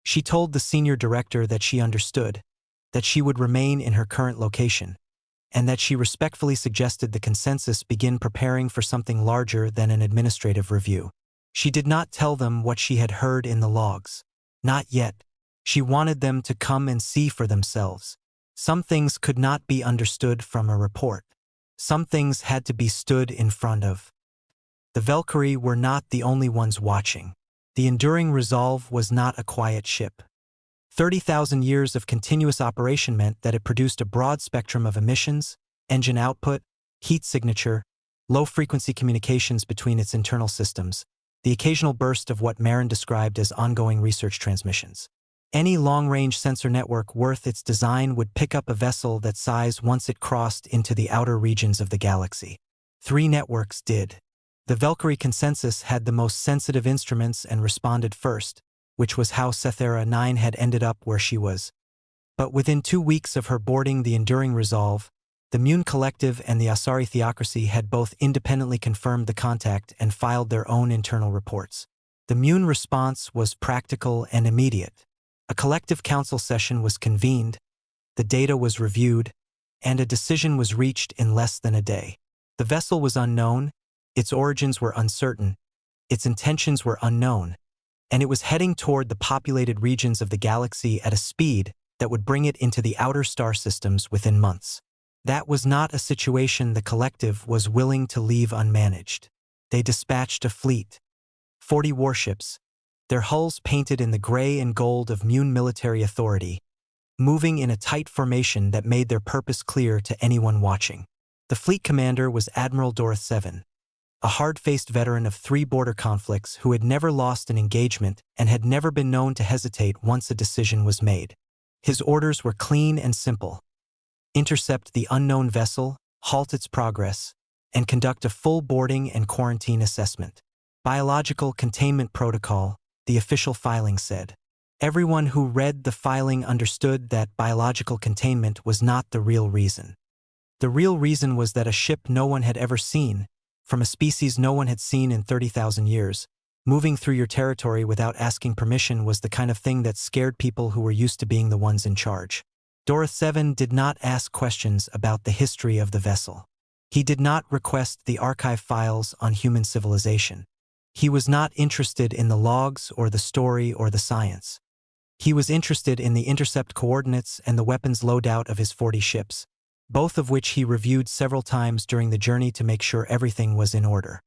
She told the senior director that she understood, that she would remain in her current location, and that she respectfully suggested the consensus begin preparing for something larger than an administrative review. She did not tell them what she had heard in the logs. Not yet. She wanted them to come and see for themselves. Some things could not be understood from a report. Some things had to be stood in front of. The Valkyrie were not the only ones watching. The Enduring Resolve was not a quiet ship. 30,000 years of continuous operation meant that it produced a broad spectrum of emissions, engine output, heat signature, low-frequency communications between its internal systems, the occasional burst of what Marin described as ongoing research transmissions. Any long-range sensor network worth its design would pick up a vessel that size once it crossed into the outer regions of the galaxy. 3 networks did. The Valkyrie consensus had the most sensitive instruments and responded first, which was how Sethera 9 had ended up where she was. But within 2 weeks of her boarding the Enduring Resolve, the Mune Collective and the Asari Theocracy had both independently confirmed the contact and filed their own internal reports. The Mune response was practical and immediate. A collective council session was convened, the data was reviewed, and a decision was reached in less than a day. The vessel was unknown, its origins were uncertain, its intentions were unknown, and it was heading toward the populated regions of the galaxy at a speed that would bring it into the outer star systems within months. That was not a situation the collective was willing to leave unmanaged. They dispatched a fleet. 40 warships, their hulls painted in the gray and gold of Mune military authority, moving in a tight formation that made their purpose clear to anyone watching. The fleet commander was Admiral Dorth 7, a hard-faced veteran of 3 border conflicts who had never lost an engagement and had never been known to hesitate once a decision was made. His orders were clean and simple. Intercept the unknown vessel, halt its progress, and conduct a full boarding and quarantine assessment. Biological containment protocol, the official filing said. Everyone who read the filing understood that biological containment was not the real reason. The real reason was that a ship no one had ever seen, from a species no one had seen in 30,000 years, moving through your territory without asking permission was the kind of thing that scared people who were used to being the ones in charge. Dorth 7 did not ask questions about the history of the vessel. He did not request the archive files on human civilization. He was not interested in the logs or the story or the science. He was interested in the intercept coordinates and the weapons loadout of his 40 ships, both of which he reviewed several times during the journey to make sure everything was in order.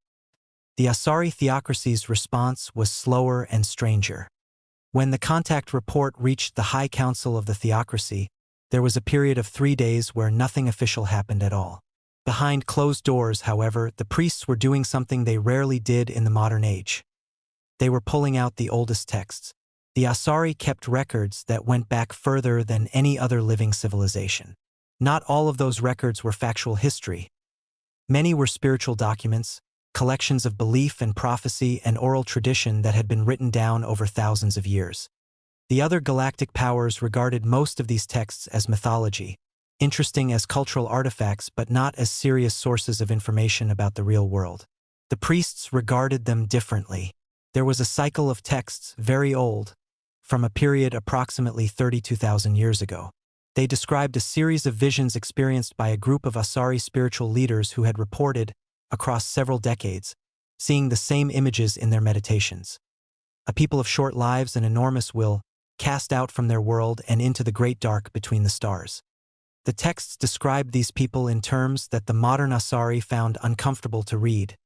The Asari Theocracy's response was slower and stranger. When the contact report reached the High Council of the Theocracy, there was a period of 3 days where nothing official happened at all. Behind closed doors, however, the priests were doing something they rarely did in the modern age. They were pulling out the oldest texts. The Asari kept records that went back further than any other living civilization. Not all of those records were factual history. Many were spiritual documents, collections of belief and prophecy and oral tradition that had been written down over thousands of years. The other galactic powers regarded most of these texts as mythology, interesting as cultural artifacts but not as serious sources of information about the real world. The priests regarded them differently. There was a cycle of texts, very old, from a period approximately 32,000 years ago. They described a series of visions experienced by a group of Asari spiritual leaders who had reported, across several decades, seeing the same images in their meditations. A people of short lives and enormous will, cast out from their world and into the great dark between the stars. The texts described these people in terms that the modern Asari found uncomfortable to read,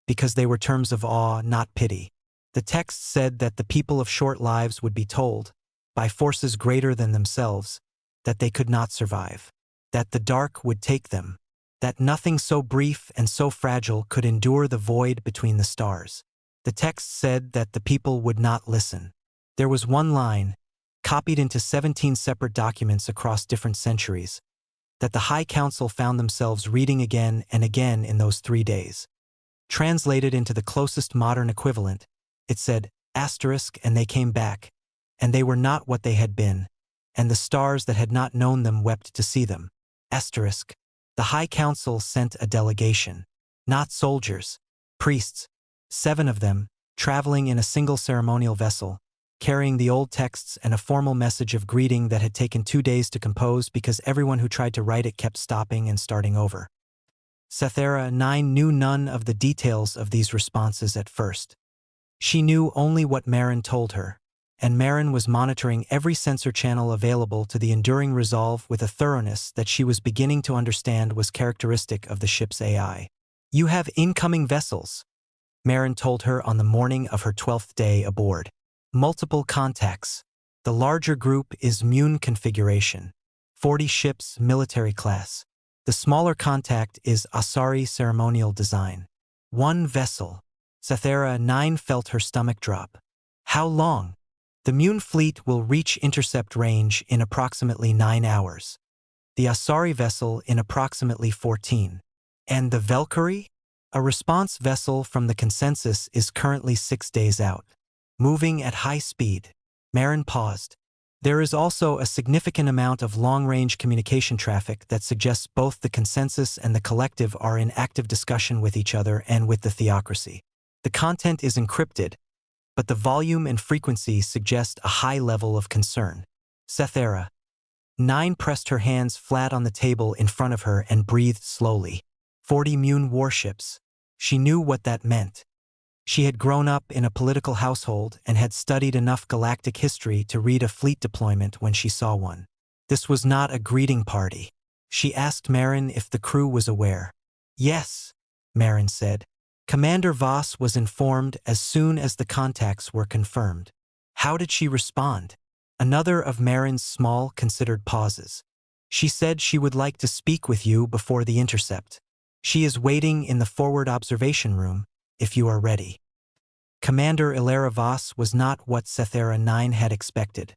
because they were terms of awe, not pity. The texts said that the people of short lives would be told, by forces greater than themselves, that they could not survive, that the dark would take them, that nothing so brief and so fragile could endure the void between the stars. The text said that the people would not listen. There was one line, copied into 17 separate documents across different centuries, that the High Council found themselves reading again and again in those 3 days. Translated into the closest modern equivalent, it said, asterisk, and they came back, and they were not what they had been, and the stars that had not known them wept to see them. Asterisk. The High Council sent a delegation. Not soldiers, priests, 7 of them, traveling in a single ceremonial vessel, carrying the old texts and a formal message of greeting that had taken 2 days to compose because everyone who tried to write it kept stopping and starting over. Sethera 9 knew none of the details of these responses at first. She knew only what Marin told her, and Marin was monitoring every sensor channel available to the enduring resolve with a thoroughness that she was beginning to understand was characteristic of the ship's AI. "You have incoming vessels," Marin told her on the morning of her 12th day aboard. "Multiple contacts. The larger group is Mune configuration. 40 ships, military class. The smaller contact is Asari ceremonial design. 1 vessel." Sethera 9 felt her stomach drop. "How long?" "The Mune fleet will reach intercept range in approximately 9 hours. The Asari vessel in approximately 14. And the Valkyrie? A response vessel from the consensus is currently 6 days out. Moving at high speed." Marin paused. "There is also a significant amount of long-range communication traffic that suggests both the consensus and the collective are in active discussion with each other and with the theocracy. The content is encrypted, but the volume and frequency suggest a high level of concern." Sethera 9 pressed her hands flat on the table in front of her and breathed slowly. 40 Mune warships. She knew what that meant. She had grown up in a political household and had studied enough galactic history to read a fleet deployment when she saw one. This was not a greeting party. She asked Marin if the crew was aware. "Yes," Marin said. Commander Voss was informed as soon as the contacts were confirmed. How did she respond? Another of Marin's small, considered pauses. "She said she would like to speak with you before the intercept. She is waiting in the forward observation room, if you are ready." Commander Ilera Voss was not what Sethera 9 had expected.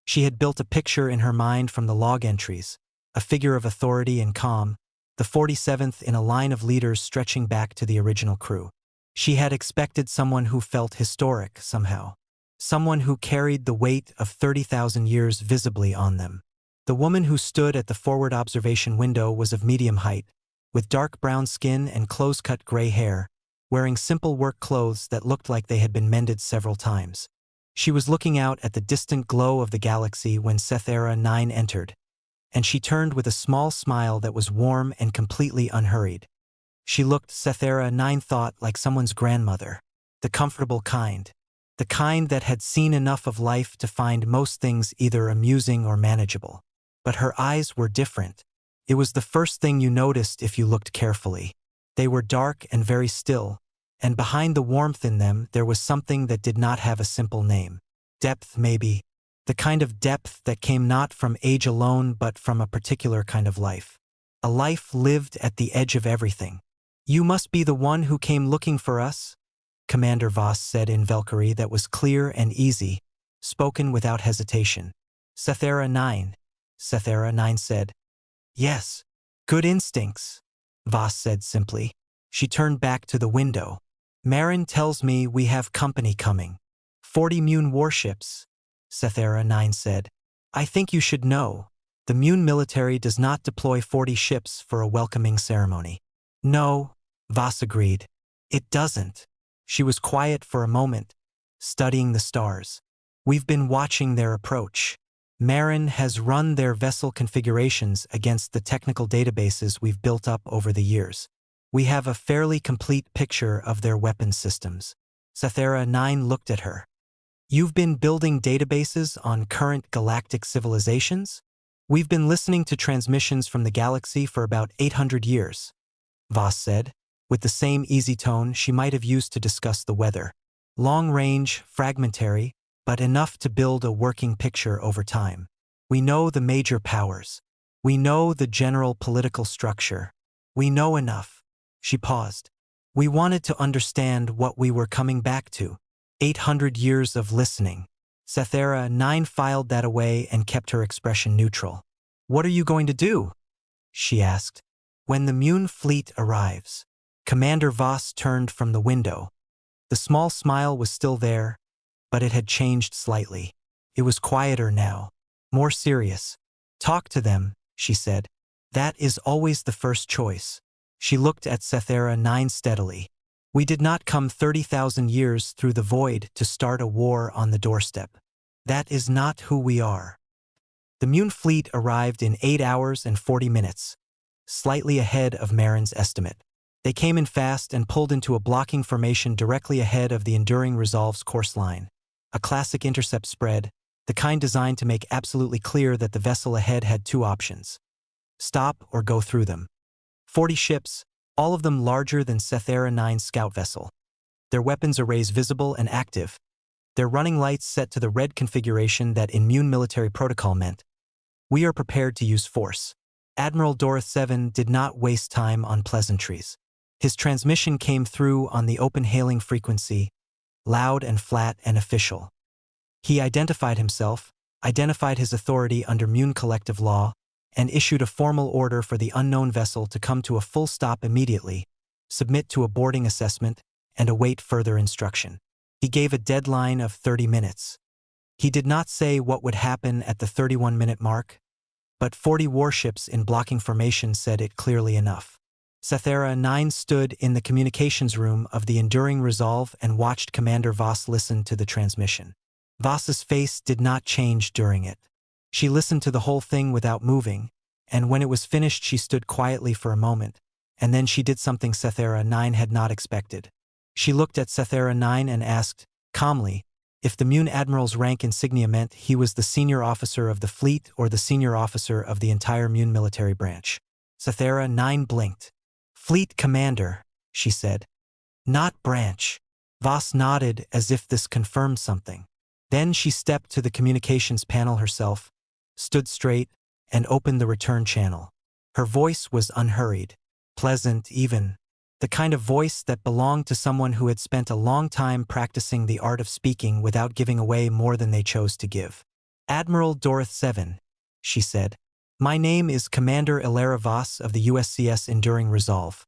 She had built a picture in her mind from the log entries, a figure of authority and calm, the 47th in a line of leaders stretching back to the original crew. She had expected someone who felt historic somehow, someone who carried the weight of 30,000 years visibly on them. The woman who stood at the forward observation window was of medium height, with dark brown skin and close-cut gray hair, wearing simple work clothes that looked like they had been mended several times. She was looking out at the distant glow of the galaxy when Sethera 9 entered, and she turned with a small smile that was warm and completely unhurried. She looked, Sethera 9 thought, like someone's grandmother, the comfortable kind, the kind that had seen enough of life to find most things either amusing or manageable. But her eyes were different. It was the first thing you noticed if you looked carefully. They were dark and very still, and behind the warmth in them there was something that did not have a simple name. Depth, maybe. The kind of depth that came not from age alone but from a particular kind of life. A life lived at the edge of everything. "You must be the one who came looking for us," Commander Voss said in Valkyrie that was clear and easy, spoken without hesitation. "Sethera 9. Sethera 9 said. "Yes. Good instincts," Voss said simply. She turned back to the window. "Marin tells me we have company coming. 40 Mune warships," Sethera 9 said. "I think you should know. The Mune military does not deploy 40 ships for a welcoming ceremony." "No," Voss agreed. "It doesn't." She was quiet for a moment, studying the stars. "We've been watching their approach. Marin has run their vessel configurations against the technical databases we've built up over the years. We have a fairly complete picture of their weapons systems." Sethera 9 looked at her. "You've been building databases on current galactic civilizations?" "We've been listening to transmissions from the galaxy for about 800 years, Voss said, with the same easy tone she might have used to discuss the weather. "Long-range, fragmentary, but enough to build a working picture over time. We know the major powers. We know the general political structure. We know enough." She paused. "We wanted to understand what we were coming back to. 800 years of listening." Sethera 9 filed that away and kept her expression neutral. "What are you going to do?" she asked. "When the Mune fleet arrives." Commander Voss turned from the window. The small smile was still there, but it had changed slightly. It was quieter now, more serious. "Talk to them," she said. "That is always the first choice." She looked at Sethera 9 steadily. "We did not come 30,000 years through the void to start a war on the doorstep. That is not who we are." The Mune fleet arrived in 8 hours and 40 minutes, slightly ahead of Marin's estimate. They came in fast and pulled into a blocking formation directly ahead of the Enduring Resolve's course line. A classic intercept spread, the kind designed to make absolutely clear that the vessel ahead had two options: stop or go through them. 40 ships, all of them larger than Sethera 9's scout vessel. Their weapons arrays visible and active, their running lights set to the red configuration that in Mune military protocol meant, "We are prepared to use force." Admiral Dorith 7 did not waste time on pleasantries. His transmission came through on the open hailing frequency, loud and flat and official. He identified himself, identified his authority under Mune collective law, and issued a formal order for the unknown vessel to come to a full stop immediately, submit to a boarding assessment, and await further instruction. He gave a deadline of 30 minutes. He did not say what would happen at the 31-minute mark, but 40 warships in blocking formation said it clearly enough. Sethera 9 stood in the communications room of the Enduring Resolve and watched Commander Voss listen to the transmission. Voss's face did not change during it. She listened to the whole thing without moving, and when it was finished she stood quietly for a moment, and then she did something Sethera 9 had not expected. She looked at Sethera 9 and asked, calmly, if the Mune Admiral's rank insignia meant he was the senior officer of the fleet or the senior officer of the entire Mune military branch. Sethera 9 blinked. "Fleet Commander," she said. "Not branch." Voss nodded as if this confirmed something. Then she stepped to the communications panel herself, stood straight, and opened the return channel. Her voice was unhurried, pleasant even, the kind of voice that belonged to someone who had spent a long time practicing the art of speaking without giving away more than they chose to give. "Admiral Dorith 7, she said. "My name is Commander Ilara Voss of the USCS Enduring Resolve.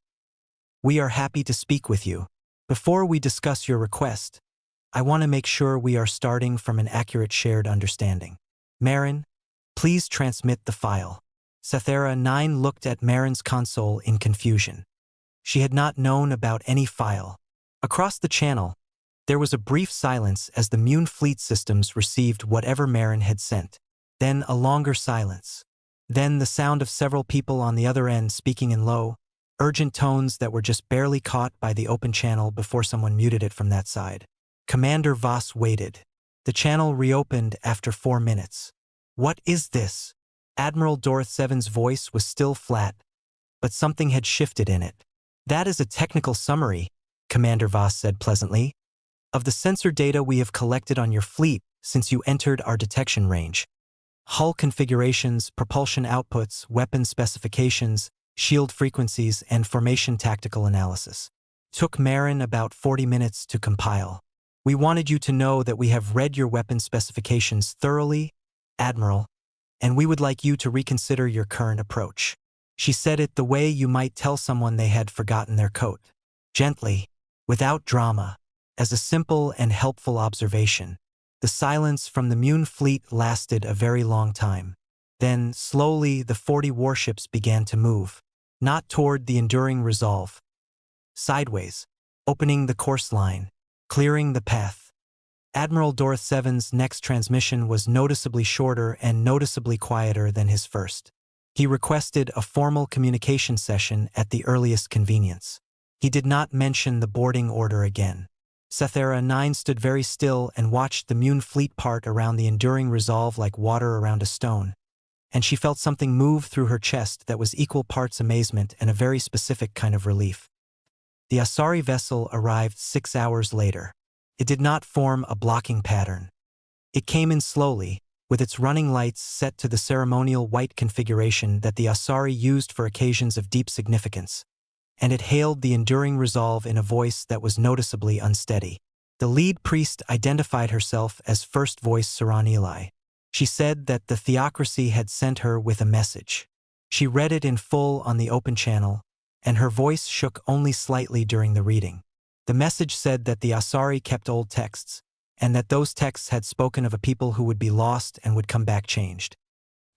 We are happy to speak with you. Before we discuss your request, I want to make sure we are starting from an accurate shared understanding. Marin, please transmit the file." Sethera 9 looked at Marin's console in confusion. She had not known about any file. Across the channel, there was a brief silence as the Mune fleet systems received whatever Marin had sent. Then a longer silence. Then the sound of several people on the other end speaking in low, urgent tones that were just barely caught by the open channel before someone muted it from that side. Commander Voss waited. The channel reopened after 4 minutes. "What is this?" Admiral Dorith 7's voice was still flat, but something had shifted in it. "That is a technical summary," Commander Voss said pleasantly, "of the sensor data we have collected on your fleet since you entered our detection range. Hull configurations, propulsion outputs, weapon specifications, shield frequencies, and formation tactical analysis. Took Marin about 40 minutes to compile. We wanted you to know that we have read your weapon specifications thoroughly, Admiral, and we would like you to reconsider your current approach." She said it the way you might tell someone they had forgotten their coat. Gently, without drama, as a simple and helpful observation. The silence from the Mune fleet lasted a very long time. Then, slowly, the 40 warships began to move. Not toward the Enduring Resolve. Sideways, opening the course line, clearing the path. Admiral Dorith 7's next transmission was noticeably shorter and noticeably quieter than his first. He requested a formal communication session at the earliest convenience. He did not mention the boarding order again. Sethera 9 stood very still and watched the Mune fleet part around the Enduring Resolve like water around a stone, and she felt something move through her chest that was equal parts amazement and a very specific kind of relief. The Asari vessel arrived 6 hours later. It did not form a blocking pattern. It came in slowly, with its running lights set to the ceremonial white configuration that the Asari used for occasions of deep significance, and it hailed the Enduring Resolve in a voice that was noticeably unsteady. The lead priest identified herself as First Voice Saranili. She said that the theocracy had sent her with a message. She read it in full on the open channel, and her voice shook only slightly during the reading. The message said that the Asari kept old texts, and that those texts had spoken of a people who would be lost and would come back changed.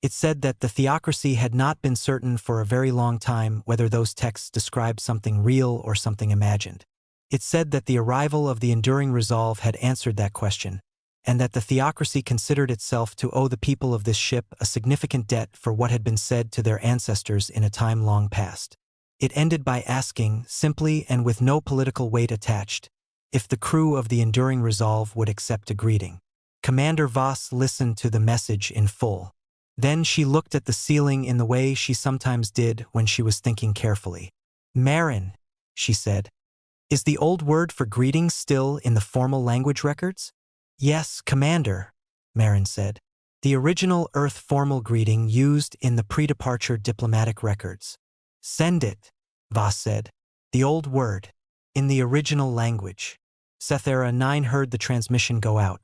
It said that the theocracy had not been certain for a very long time whether those texts described something real or something imagined. It said that the arrival of the enduring resolve had answered that question, and that the theocracy considered itself to owe the people of this ship a significant debt for what had been said to their ancestors in a time long past. It ended by asking, simply and with no political weight attached, if the crew of the enduring resolve would accept a greeting. Commander Voss listened to the message in full. Then she looked at the ceiling in the way she sometimes did when she was thinking carefully. "Marin," she said. "Is the old word for greeting still in the formal language records?" "Yes, Commander," Marin said. "The original Earth formal greeting used in the pre-departure diplomatic records." "Send it," Voss said. "The old word. In the original language." Sethera 9 heard the transmission go out.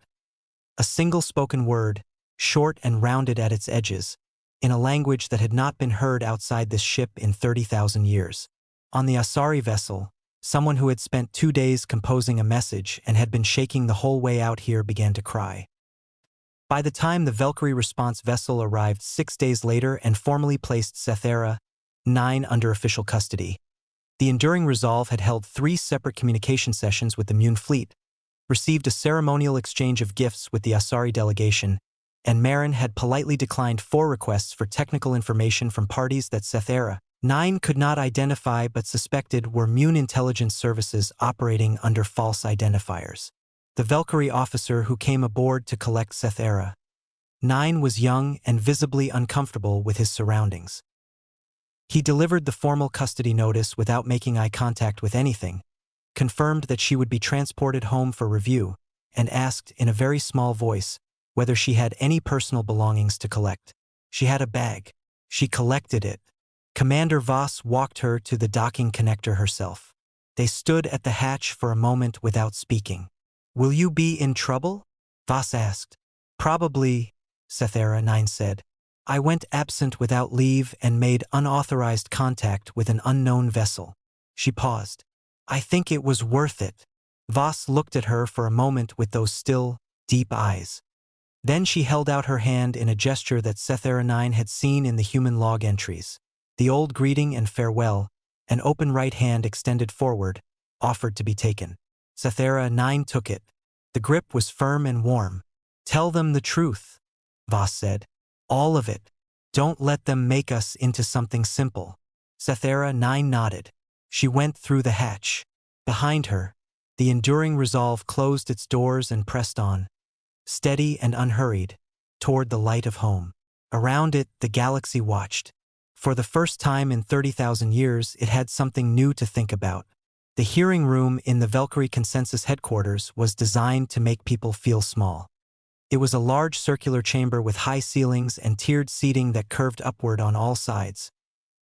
A single spoken word, short and rounded at its edges, in a language that had not been heard outside this ship in 30,000 years. On the Asari vessel, someone who had spent 2 days composing a message and had been shaking the whole way out here began to cry. By the time the Valkyrie response vessel arrived 6 days later and formally placed Sethera 9 under official custody, the Enduring Resolve had held 3 separate communication sessions with the Mune fleet, received a ceremonial exchange of gifts with the Asari delegation, and Marin had politely declined 4 requests for technical information from parties that Sethera 9 could not identify but suspected were Mune intelligence services operating under false identifiers. The Valkyrie officer who came aboard to collect Sethera 9 was young and visibly uncomfortable with his surroundings. He delivered the formal custody notice without making eye contact with anything, confirmed that she would be transported home for review, and asked in a very small voice whether she had any personal belongings to collect. She had a bag. She collected it. Commander Voss walked her to the docking connector herself. They stood at the hatch for a moment without speaking. "Will you be in trouble?" Voss asked. "Probably," Sethera 9 said. "I went absent without leave and made unauthorized contact with an unknown vessel." She paused. "I think it was worth it." Voss looked at her for a moment with those still, deep eyes. Then she held out her hand in a gesture that Sethera 9 had seen in the human log entries. The old greeting and farewell, an open right hand extended forward, offered to be taken. Sethera 9 took it. The grip was firm and warm. "Tell them the truth," Voss said. "All of it. Don't let them make us into something simple." Sethera 9 nodded. She went through the hatch. Behind her, the Enduring Resolve closed its doors and pressed on, steady and unhurried, toward the light of home. Around it, the galaxy watched. For the first time in 30,000 years, it had something new to think about. The hearing room in the Valkyrie Consensus headquarters was designed to make people feel small. It was a large circular chamber with high ceilings and tiered seating that curved upward on all sides,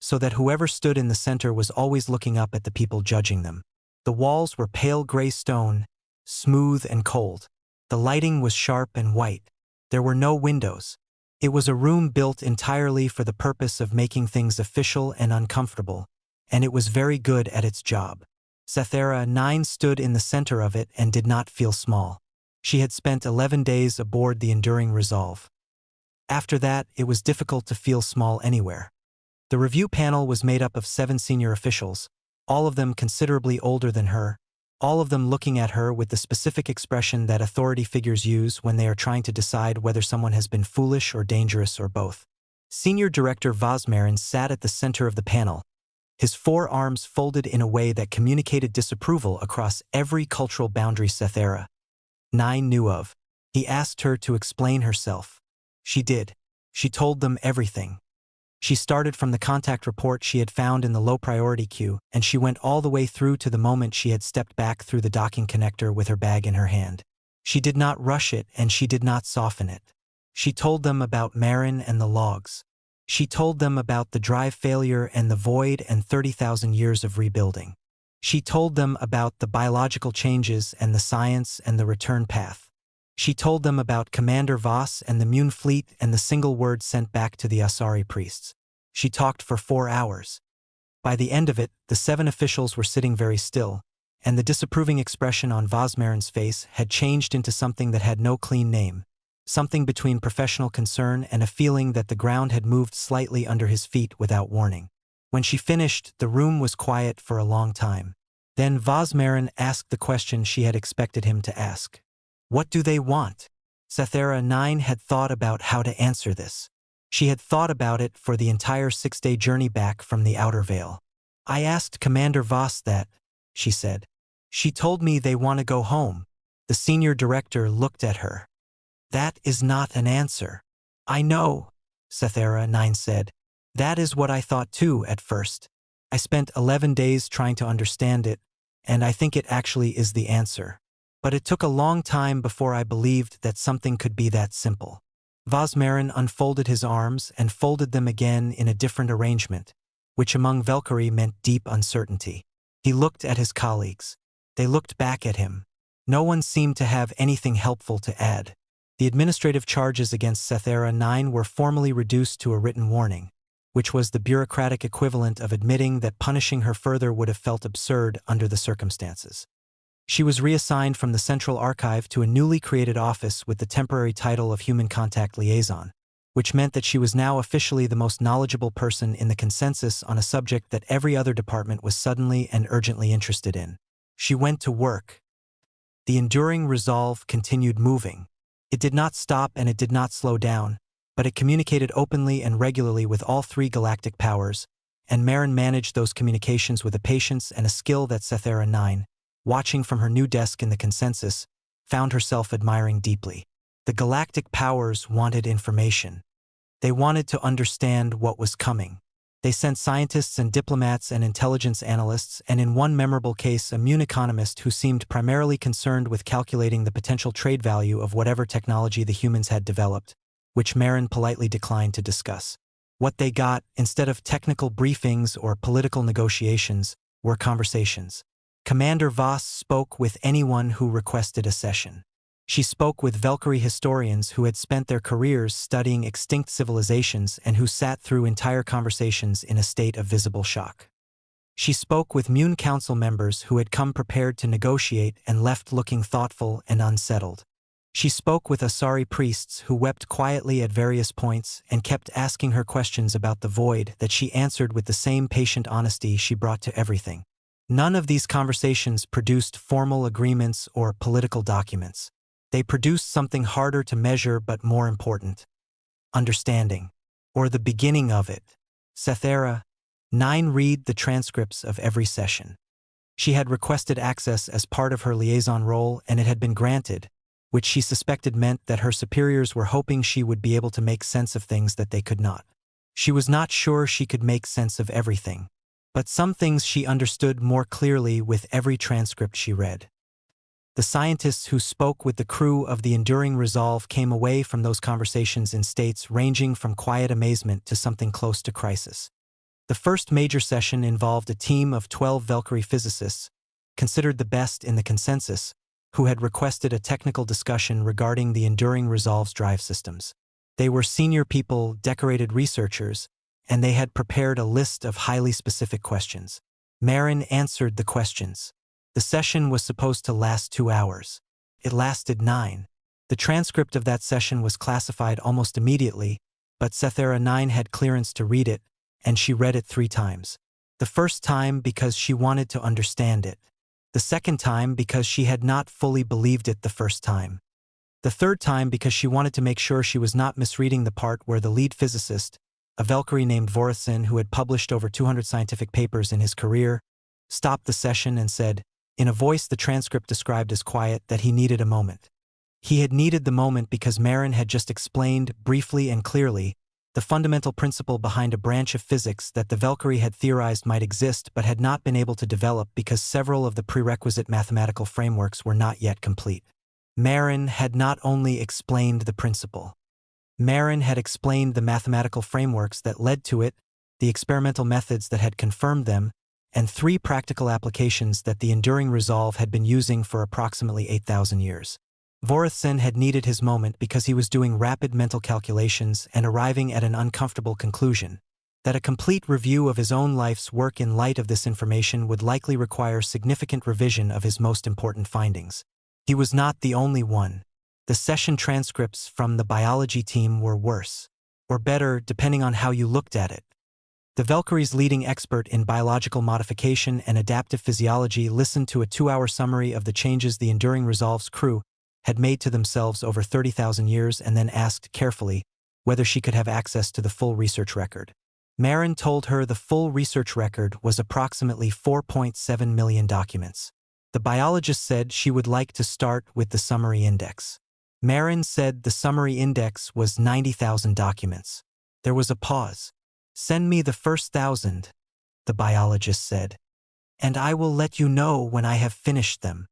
so that whoever stood in the center was always looking up at the people judging them. The walls were pale gray stone, smooth and cold. The lighting was sharp and white. There were no windows. It was a room built entirely for the purpose of making things official and uncomfortable, and it was very good at its job. Sethera 9 stood in the center of it and did not feel small. She had spent 11 days aboard the Enduring Resolve. After that, it was difficult to feel small anywhere. The review panel was made up of 7 senior officials, all of them considerably older than her, all of them looking at her with the specific expression that authority figures use when they are trying to decide whether someone has been foolish or dangerous or both. Senior Director Vosmarin sat at the center of the panel, his 4 arms folded in a way that communicated disapproval across every cultural boundary Sethera 9 knew of. He asked her to explain herself. She did. She told them everything. She started from the contact report she had found in the low-priority queue, and she went all the way through to the moment she had stepped back through the docking connector with her bag in her hand. She did not rush it, and she did not soften it. She told them about Marin and the logs. She told them about the drive failure and the void and 30,000 years of rebuilding. She told them about the biological changes and the science and the return path. She told them about Commander Voss and the Mune fleet and the single word sent back to the Asari priests. She talked for 4 hours. By the end of it, the 7 officials were sitting very still, and the disapproving expression on Vosmarin's face had changed into something that had no clean name, something between professional concern and a feeling that the ground had moved slightly under his feet without warning. When she finished, the room was quiet for a long time. Then Vosmarin asked the question she had expected him to ask. What do they want? Sethera 9 had thought about how to answer this. She had thought about it for the entire 6-day journey back from the Outer Veil. I asked Commander Voss that, she said. She told me they want to go home. The senior director looked at her. That is not an answer. I know, Sethera 9 said. That is what I thought too at first. I spent 11 days trying to understand it, and I think it actually is the answer. But it took a long time before I believed that something could be that simple. Vosmarin unfolded his arms and folded them again in a different arrangement, which among Valkyrie meant deep uncertainty. He looked at his colleagues. They looked back at him. No one seemed to have anything helpful to add. The administrative charges against Sethera 9 were formally reduced to a written warning, which was the bureaucratic equivalent of admitting that punishing her further would have felt absurd under the circumstances. She was reassigned from the Central Archive to a newly created office with the temporary title of Human Contact Liaison, which meant that she was now officially the most knowledgeable person in the consensus on a subject that every other department was suddenly and urgently interested in. She went to work. The enduring resolve continued moving. It did not stop and it did not slow down, but it communicated openly and regularly with all 3 galactic powers, and Marin managed those communications with a patience and a skill that Sethera 9, watching from her new desk in the consensus, found herself admiring deeply. The galactic powers wanted information. They wanted to understand what was coming. They sent scientists and diplomats and intelligence analysts, and in one memorable case a Mune economist who seemed primarily concerned with calculating the potential trade value of whatever technology the humans had developed, which Marin politely declined to discuss. What they got, instead of technical briefings or political negotiations, were conversations. Commander Voss spoke with anyone who requested a session. She spoke with Valkyrie historians who had spent their careers studying extinct civilizations and who sat through entire conversations in a state of visible shock. She spoke with Mune Council members who had come prepared to negotiate and left looking thoughtful and unsettled. She spoke with Asari priests who wept quietly at various points and kept asking her questions about the void that she answered with the same patient honesty she brought to everything. None of these conversations produced formal agreements or political documents. They produced something harder to measure but more important. Understanding. Or the beginning of it. Sethera 9 read the transcripts of every session. She had requested access as part of her liaison role and it had been granted, which she suspected meant that her superiors were hoping she would be able to make sense of things that they could not. She was not sure she could make sense of everything, but some things she understood more clearly with every transcript she read. The scientists who spoke with the crew of the Enduring Resolve came away from those conversations in states ranging from quiet amazement to something close to crisis. The first major session involved a team of 12 Valkyrie physicists, considered the best in the consensus, who had requested a technical discussion regarding the Enduring Resolve's drive systems. They were senior people, decorated researchers, and they had prepared a list of highly specific questions. Marin answered the questions. The session was supposed to last 2 hours. It lasted 9. The transcript of that session was classified almost immediately, but Sethera 9 had clearance to read it, and she read it 3 times. The first time because she wanted to understand it. The second time because she had not fully believed it the first time. The third time because she wanted to make sure she was not misreading the part where the lead physicist, a Valkyrie named Vorithin who had published over 200 scientific papers in his career, stopped the session and said, in a voice the transcript described as quiet, that he needed a moment. He had needed the moment because Marin had just explained, briefly and clearly, the fundamental principle behind a branch of physics that the Valkyrie had theorized might exist but had not been able to develop because several of the prerequisite mathematical frameworks were not yet complete. Marin had not only explained the principle. Marin had explained the mathematical frameworks that led to it, the experimental methods that had confirmed them, and 3 practical applications that the Enduring Resolve had been using for approximately 8,000 years. Vorithsen had needed his moment because he was doing rapid mental calculations and arriving at an uncomfortable conclusion, that a complete review of his own life's work in light of this information would likely require significant revision of his most important findings. He was not the only one. The session transcripts from the biology team were worse, or better depending on how you looked at it. The Valkyrie's leading expert in biological modification and adaptive physiology listened to a 2-hour summary of the changes the Enduring Resolve's crew had made to themselves over 30,000 years and then asked carefully whether she could have access to the full research record. Marin told her the full research record was approximately 4.7 million documents. The biologist said she would like to start with the summary index. Marin said the summary index was 90,000 documents. There was a pause. "Send me the first 1,000, the biologist said, "and I will let you know when I have finished them."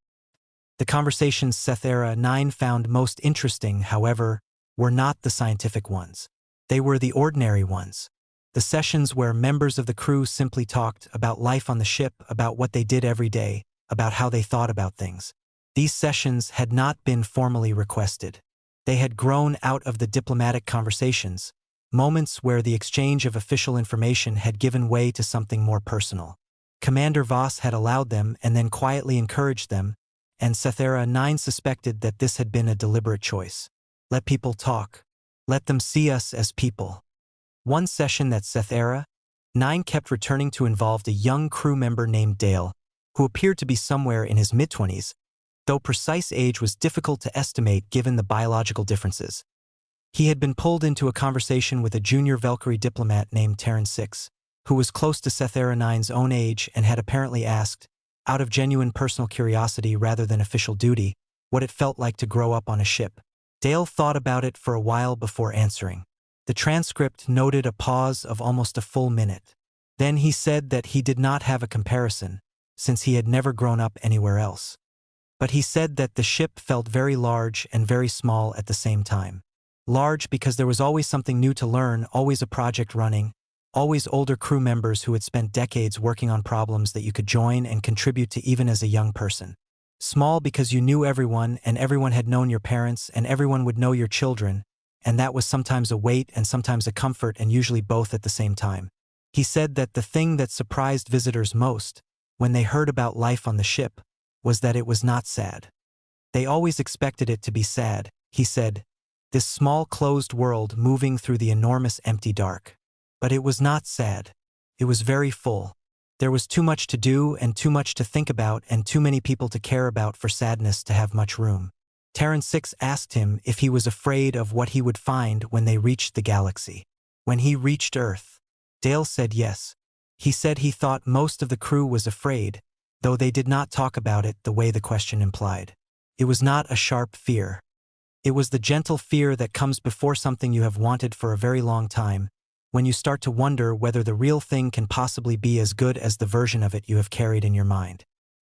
The conversations Sethera 9 found most interesting, however, were not the scientific ones. They were the ordinary ones. The sessions where members of the crew simply talked about life on the ship, about what they did every day, about how they thought about things. These sessions had not been formally requested. They had grown out of the diplomatic conversations, moments where the exchange of official information had given way to something more personal. Commander Voss had allowed them and then quietly encouraged them, and Sethera 9 suspected that this had been a deliberate choice. Let people talk. Let them see us as people. One session that Sethera 9 kept returning to involved a young crew member named Dale, who appeared to be somewhere in his mid-20s, though precise age was difficult to estimate given the biological differences. He had been pulled into a conversation with a junior Valkyrie diplomat named Terran 6, who was close to Sethera 9's own age and had apparently asked, out of genuine personal curiosity rather than official duty, what it felt like to grow up on a ship. Dale thought about it for a while before answering. The transcript noted a pause of almost a full minute. Then he said that he did not have a comparison, since he had never grown up anywhere else. But he said that the ship felt very large and very small at the same time. Large because there was always something new to learn, always a project running, always older crew members who had spent decades working on problems that you could join and contribute to even as a young person. Small because you knew everyone and everyone had known your parents and everyone would know your children, and that was sometimes a weight and sometimes a comfort and usually both at the same time. He said that the thing that surprised visitors most, when they heard about life on the ship, was that it was not sad. They always expected it to be sad, he said, this small closed world moving through the enormous empty dark. But it was not sad. It was very full. There was too much to do and too much to think about and too many people to care about for sadness to have much room. Terran 6 asked him if he was afraid of what he would find when they reached the galaxy. When he reached Earth, Dale said yes. He said he thought most of the crew was afraid, though they did not talk about it the way the question implied. It was not a sharp fear. It was the gentle fear that comes before something you have wanted for a very long time, when you start to wonder whether the real thing can possibly be as good as the version of it you have carried in your mind.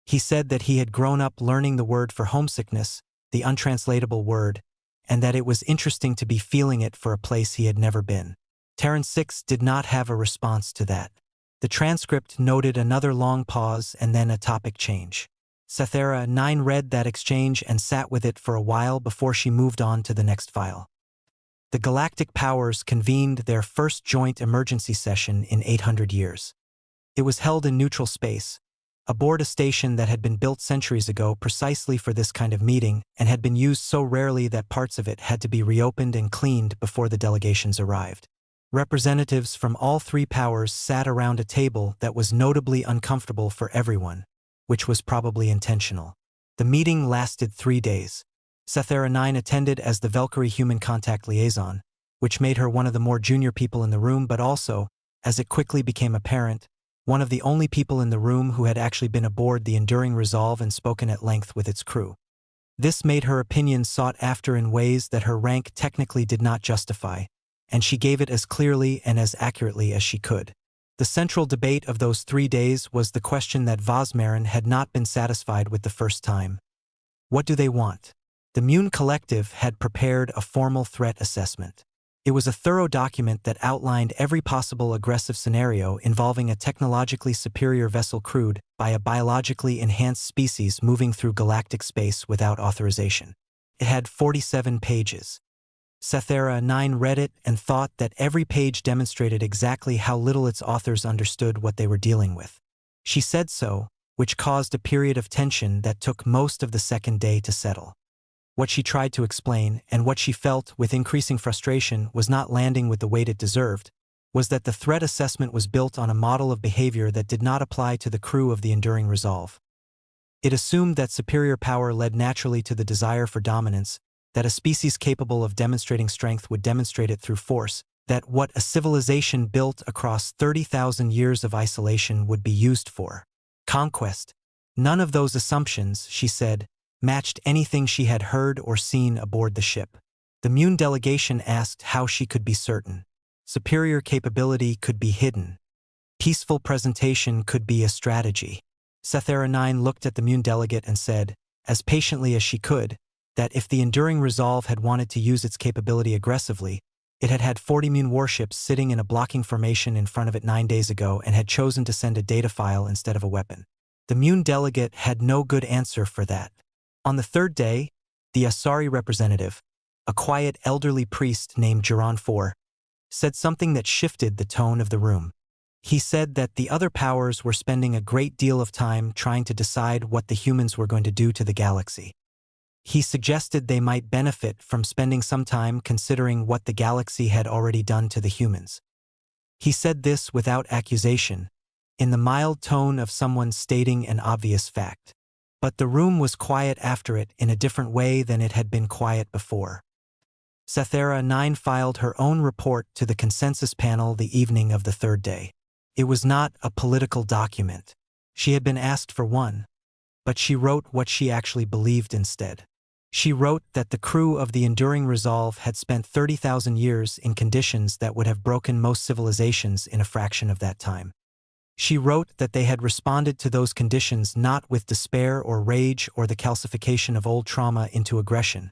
He said that he had grown up learning the word for homesickness, the untranslatable word, and that it was interesting to be feeling it for a place he had never been. Terran 6 did not have a response to that. The transcript noted another long pause and then a topic change. Sethera 9 read that exchange and sat with it for a while before she moved on to the next file. The Galactic Powers convened their first joint emergency session in 800 years. It was held in neutral space, aboard a station that had been built centuries ago precisely for this kind of meeting and had been used so rarely that parts of it had to be reopened and cleaned before the delegations arrived. Representatives from all 3 powers sat around a table that was notably uncomfortable for everyone, which was probably intentional. The meeting lasted 3 days. Sethera 9 attended as the Valkyrie human contact liaison, which made her one of the more junior people in the room, but also, as it quickly became apparent, one of the only people in the room who had actually been aboard the Enduring Resolve and spoken at length with its crew. This made her opinion sought after in ways that her rank technically did not justify, and she gave it as clearly and as accurately as she could. The central debate of those 3 days was the question that Vosmarin had not been satisfied with the first time. What do they want? The Mune Collective had prepared a formal threat assessment. It was a thorough document that outlined every possible aggressive scenario involving a technologically superior vessel crewed by a biologically enhanced species moving through galactic space without authorization. It had 47 pages. Sci-Fi read it and thought that every page demonstrated exactly how little its authors understood what they were dealing with. She said so, which caused a period of tension that took most of the second day to settle. What she tried to explain, and what she felt with increasing frustration was not landing with the weight it deserved, was that the threat assessment was built on a model of behavior that did not apply to the crew of the Enduring Resolve. It assumed that superior power led naturally to the desire for dominance, that a species capable of demonstrating strength would demonstrate it through force, that what a civilization built across 30,000 years of isolation would be used for. Conquest. None of those assumptions, she said, matched anything she had heard or seen aboard the ship. The Mune delegation asked how she could be certain. Superior capability could be hidden. Peaceful presentation could be a strategy. Sci-Fi looked at the Mune delegate and said, as patiently as she could, that if the Enduring Resolve had wanted to use its capability aggressively, it had had 40 Mune warships sitting in a blocking formation in front of it 9 days ago and had chosen to send a data file instead of a weapon. The Mune delegate had no good answer for that. On the third day, the Asari representative, a quiet elderly priest named Jiran IV, said something that shifted the tone of the room. He said that the other powers were spending a great deal of time trying to decide what the humans were going to do to the galaxy. He suggested they might benefit from spending some time considering what the galaxy had already done to the humans. He said this without accusation, in the mild tone of someone stating an obvious fact. But the room was quiet after it in a different way than it had been quiet before. Sci-Fi filed her own report to the consensus panel the evening of the third day. It was not a political document. She had been asked for one, but she wrote what she actually believed instead. She wrote that the crew of the Enduring Resolve had spent 30,000 years in conditions that would have broken most civilizations in a fraction of that time. She wrote that they had responded to those conditions not with despair or rage or the calcification of old trauma into aggression,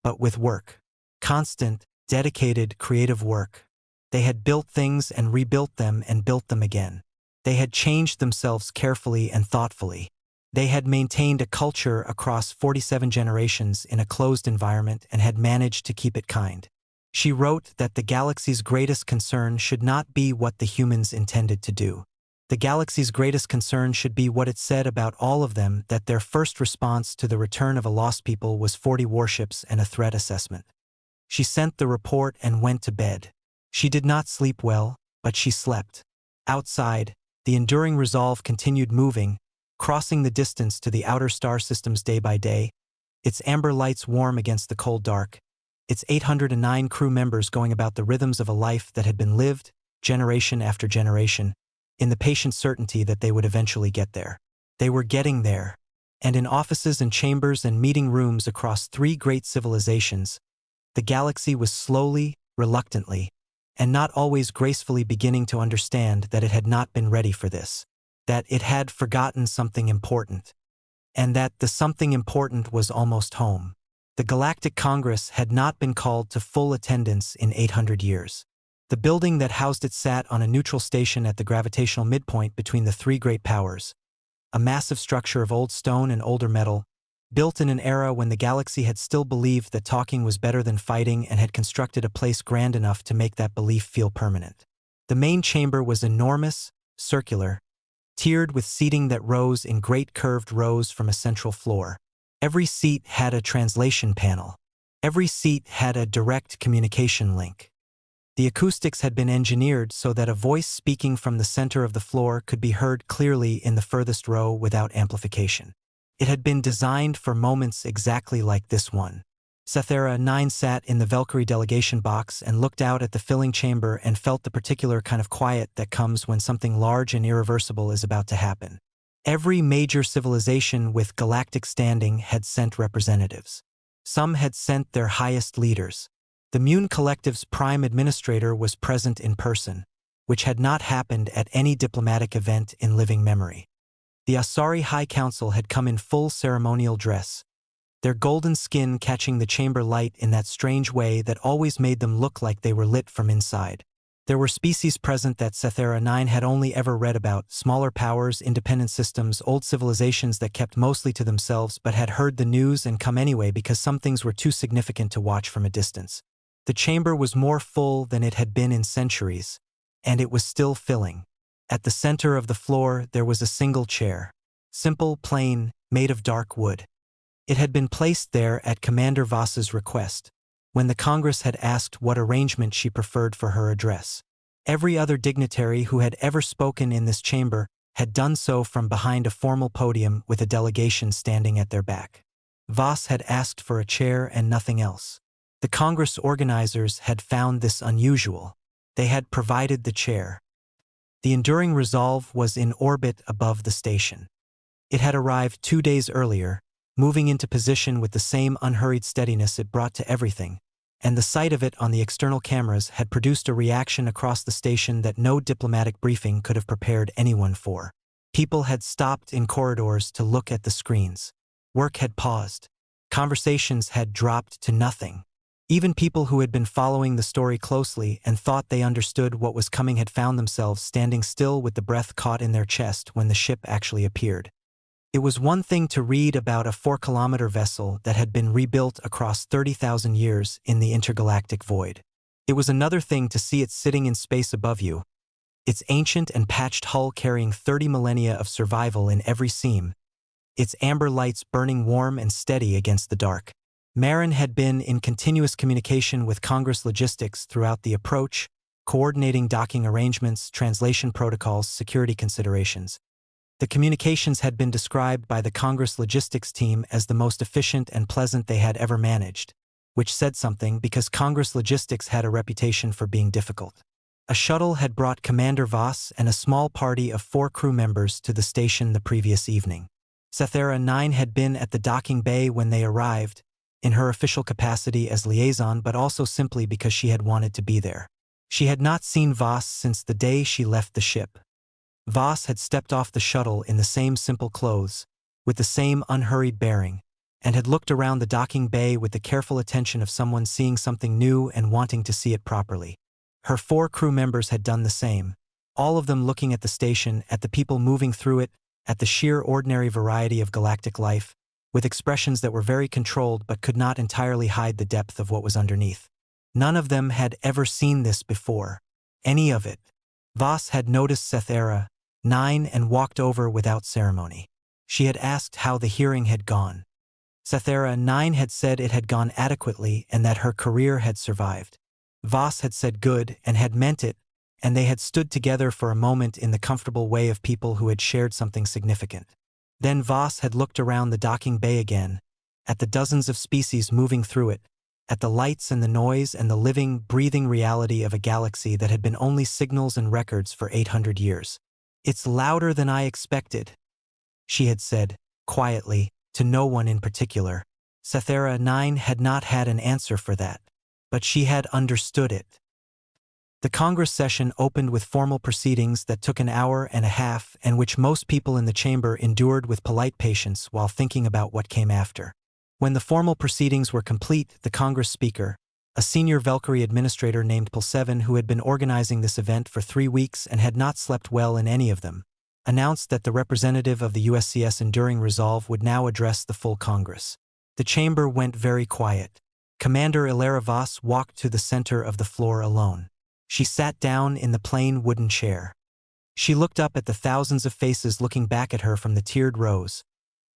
but with work. Constant, dedicated, creative work. They had built things and rebuilt them and built them again. They had changed themselves carefully and thoughtfully. They had maintained a culture across 47 generations in a closed environment and had managed to keep it kind. She wrote that the galaxy's greatest concern should not be what the humans intended to do. The galaxy's greatest concern should be what it said about all of them, that their first response to the return of a lost people was 40 warships and a threat assessment. She sent the report and went to bed. She did not sleep well, but she slept. Outside, the Enduring Resolve continued moving, crossing the distance to the outer star systems day by day, its amber lights warm against the cold dark, its 809 crew members going about the rhythms of a life that had been lived, generation after generation, in the patient certainty that they would eventually get there. They were getting there, and in offices and chambers and meeting rooms across 3 great civilizations, the galaxy was slowly, reluctantly, and not always gracefully beginning to understand that it had not been ready for this, that it had forgotten something important, and that the something important was almost home. The Galactic Congress had not been called to full attendance in 800 years. The building that housed it sat on a neutral station at the gravitational midpoint between the 3 great powers, a massive structure of old stone and older metal, built in an era when the galaxy had still believed that talking was better than fighting and had constructed a place grand enough to make that belief feel permanent. The main chamber was enormous, circular, tiered with seating that rose in great curved rows from a central floor. Every seat had a translation panel. Every seat had a direct communication link. The acoustics had been engineered so that a voice speaking from the center of the floor could be heard clearly in the furthest row without amplification. It had been designed for moments exactly like this one. Sci-Fi sat in the Valkyrie delegation box and looked out at the filling chamber and felt the particular kind of quiet that comes when something large and irreversible is about to happen. Every major civilization with galactic standing had sent representatives. Some had sent their highest leaders. The Mune Collective's prime administrator was present in person, which had not happened at any diplomatic event in living memory. The Asari High Council had come in full ceremonial dress, their golden skin catching the chamber light in that strange way that always made them look like they were lit from inside. There were species present that Sethera 9 had only ever read about, smaller powers, independent systems, old civilizations that kept mostly to themselves but had heard the news and come anyway because some things were too significant to watch from a distance. The chamber was more full than it had been in centuries, and it was still filling. At the center of the floor there was a single chair. Simple, plain, made of dark wood. It had been placed there at Commander Voss's request, when the Congress had asked what arrangement she preferred for her address. Every other dignitary who had ever spoken in this chamber had done so from behind a formal podium with a delegation standing at their back. Voss had asked for a chair and nothing else. The Congress organizers had found this unusual. They had provided the chair. The enduring resolve was in orbit above the station. It had arrived 2 days earlier, moving into position with the same unhurried steadiness it brought to everything, and the sight of it on the external cameras had produced a reaction across the station that no diplomatic briefing could have prepared anyone for. People had stopped in corridors to look at the screens. Work had paused. Conversations had dropped to nothing. Even people who had been following the story closely and thought they understood what was coming had found themselves standing still with the breath caught in their chest when the ship actually appeared. It was one thing to read about a 4-kilometer vessel that had been rebuilt across 30,000 years in the intergalactic void. It was another thing to see it sitting in space above you, its ancient and patched hull carrying 30 millennia of survival in every seam, its amber lights burning warm and steady against the dark. Marin had been in continuous communication with Congress logistics throughout the approach, coordinating docking arrangements, translation protocols, security considerations. The communications had been described by the Congress logistics team as the most efficient and pleasant they had ever managed, which said something because Congress logistics had a reputation for being difficult. A shuttle had brought Commander Voss and a small party of 4 crew members to the station the previous evening. Sethera 9 had been at the docking bay when they arrived, in her official capacity as liaison but also simply because she had wanted to be there. She had not seen Voss since the day she left the ship. Voss had stepped off the shuttle in the same simple clothes, with the same unhurried bearing, and had looked around the docking bay with the careful attention of someone seeing something new and wanting to see it properly. Her 4 crew members had done the same, all of them looking at the station, at the people moving through it, at the sheer ordinary variety of galactic life, with expressions that were very controlled but could not entirely hide the depth of what was underneath. None of them had ever seen this before, any of it. Voss had noticed Sethera 9 and walked over without ceremony. She had asked how the hearing had gone. Sethera 9 had said it had gone adequately and that her career had survived. Voss had said good and had meant it, and they had stood together for a moment in the comfortable way of people who had shared something significant. Then Voss had looked around the docking bay again, at the dozens of species moving through it, at the lights and the noise and the living, breathing reality of a galaxy that had been only signals and records for 800 years. "It's louder than I expected," she had said, quietly, to no one in particular. Sethera 9 had not had an answer for that, but she had understood it. The Congress session opened with formal proceedings that took an hour and a half and which most people in the chamber endured with polite patience while thinking about what came after. When the formal proceedings were complete, the Congress speaker, a senior Valkyrie administrator named Pulseven who had been organizing this event for 3 weeks and had not slept well in any of them, announced that the representative of the USCS Enduring Resolve would now address the full Congress. The chamber went very quiet. Commander Ilara Voss walked to the center of the floor alone. She sat down in the plain wooden chair. She looked up at the thousands of faces looking back at her from the tiered rows,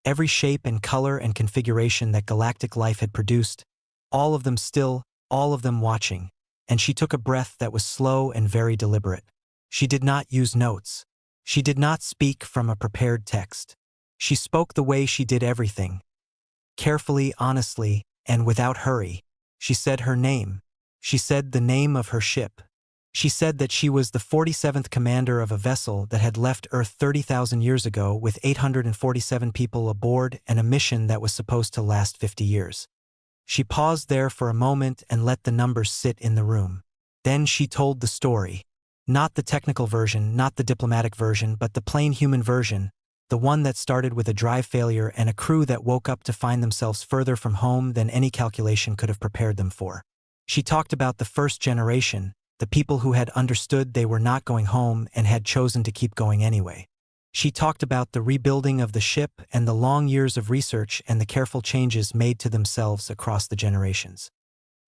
every shape and color and configuration that galactic life had produced, all of them still, all of them watching, and she took a breath that was slow and very deliberate. She did not use notes. She did not speak from a prepared text. She spoke the way she did everything. Carefully, honestly, and without hurry. She said her name. She said the name of her ship. She said that she was the 47th commander of a vessel that had left Earth 30,000 years ago with 847 people aboard and a mission that was supposed to last 50 years. She paused there for a moment and let the numbers sit in the room. Then she told the story. Not the technical version, not the diplomatic version, but the plain human version, the one that started with a drive failure and a crew that woke up to find themselves further from home than any calculation could have prepared them for. She talked about the first generation, the people who had understood they were not going home and had chosen to keep going anyway. She talked about the rebuilding of the ship and the long years of research and the careful changes made to themselves across the generations.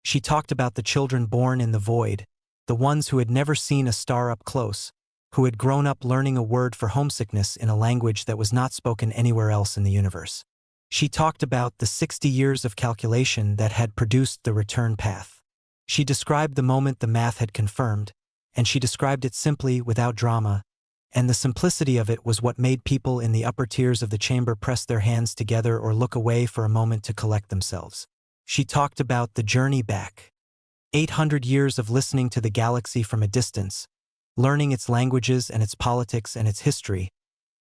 She talked about the children born in the void, the ones who had never seen a star up close, who had grown up learning a word for homesickness in a language that was not spoken anywhere else in the universe. She talked about the 60 years of calculation that had produced the return path. She described the moment the math had confirmed, and she described it simply, without drama, and the simplicity of it was what made people in the upper tiers of the chamber press their hands together or look away for a moment to collect themselves. She talked about the journey back. 800 years of listening to the galaxy from a distance, learning its languages and its politics and its history,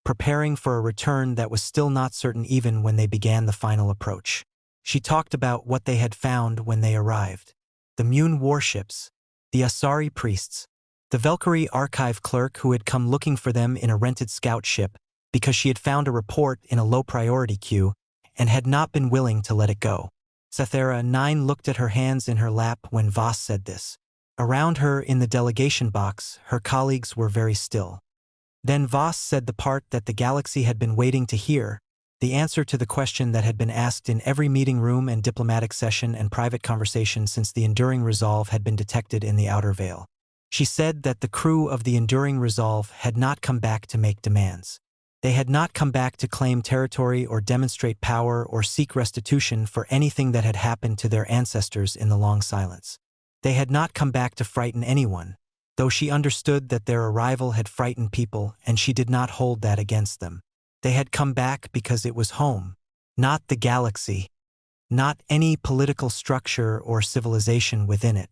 preparing for a return that was still not certain even when they began the final approach. She talked about what they had found when they arrived. The Mune warships, the Asari priests, the Valkyrie archive clerk who had come looking for them in a rented scout ship because she had found a report in a low-priority queue and had not been willing to let it go. Cythera 9 looked at her hands in her lap when Voss said this. Around her in the delegation box, her colleagues were very still. Then Voss said the part that the galaxy had been waiting to hear, the answer to the question that had been asked in every meeting room and diplomatic session and private conversation since the Enduring Resolve had been detected in the Outer Veil. She said that the crew of the Enduring Resolve had not come back to make demands. They had not come back to claim territory or demonstrate power or seek restitution for anything that had happened to their ancestors in the long silence. They had not come back to frighten anyone, though she understood that their arrival had frightened people and she did not hold that against them. They had come back because it was home, not the galaxy, not any political structure or civilization within it.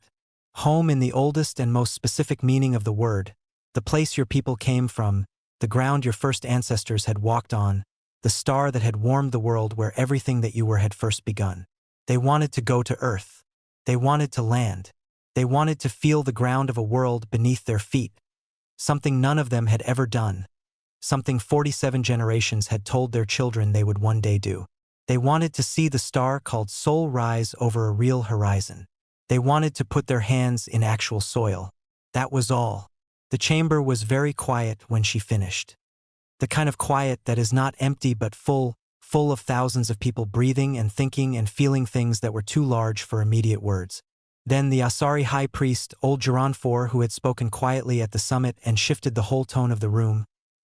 Home in the oldest and most specific meaning of the word, the place your people came from, the ground your first ancestors had walked on, the star that had warmed the world where everything that you were had first begun. They wanted to go to Earth. They wanted to land. They wanted to feel the ground of a world beneath their feet, something none of them had ever done, something 47 generations had told their children they would one day do. They wanted to see the star called Sol rise over a real horizon. They wanted to put their hands in actual soil. That was all. The chamber was very quiet when she finished. The kind of quiet that is not empty but full of thousands of people breathing and thinking and feeling things that were too large for immediate words. Then the Asari high priest, old Geronfor, who had spoken quietly at the summit and shifted the whole tone of the room,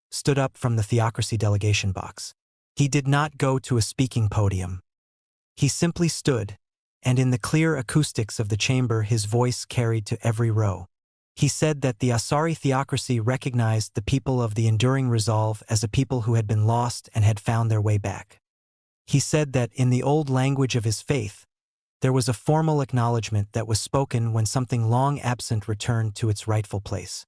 stood up from the theocracy delegation box. He did not go to a speaking podium. He simply stood, and in the clear acoustics of the chamber his voice carried to every row. He said that the Asari theocracy recognized the people of the Enduring Resolve as a people who had been lost and had found their way back. He said that in the old language of his faith, there was a formal acknowledgement that was spoken when something long absent returned to its rightful place.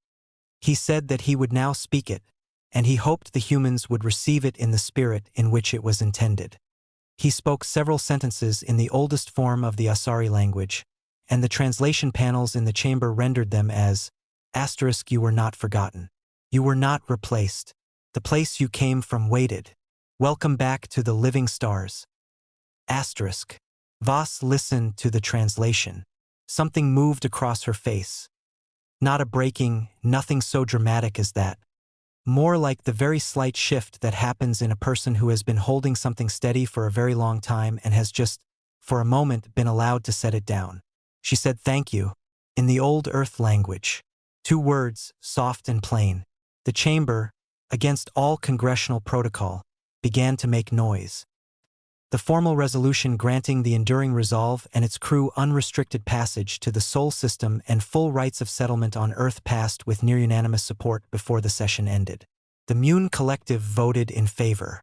He said that he would now speak it, and he hoped the humans would receive it in the spirit in which it was intended. He spoke several sentences in the oldest form of the Asari language, and the translation panels in the chamber rendered them as, *, you were not forgotten. You were not replaced. The place you came from waited. Welcome back to the living stars. *. Voss listened to the translation. Something moved across her face. Not a breaking, nothing so dramatic as that. More like the very slight shift that happens in a person who has been holding something steady for a very long time and has just, for a moment, been allowed to set it down. She said thank you, in the old Earth language. 2 words, soft and plain. The chamber, against all congressional protocol, began to make noise. The formal resolution granting the Enduring Resolve and its crew unrestricted passage to the Sol system and full rights of settlement on Earth passed with near-unanimous support before the session ended. The Mune Collective voted in favor.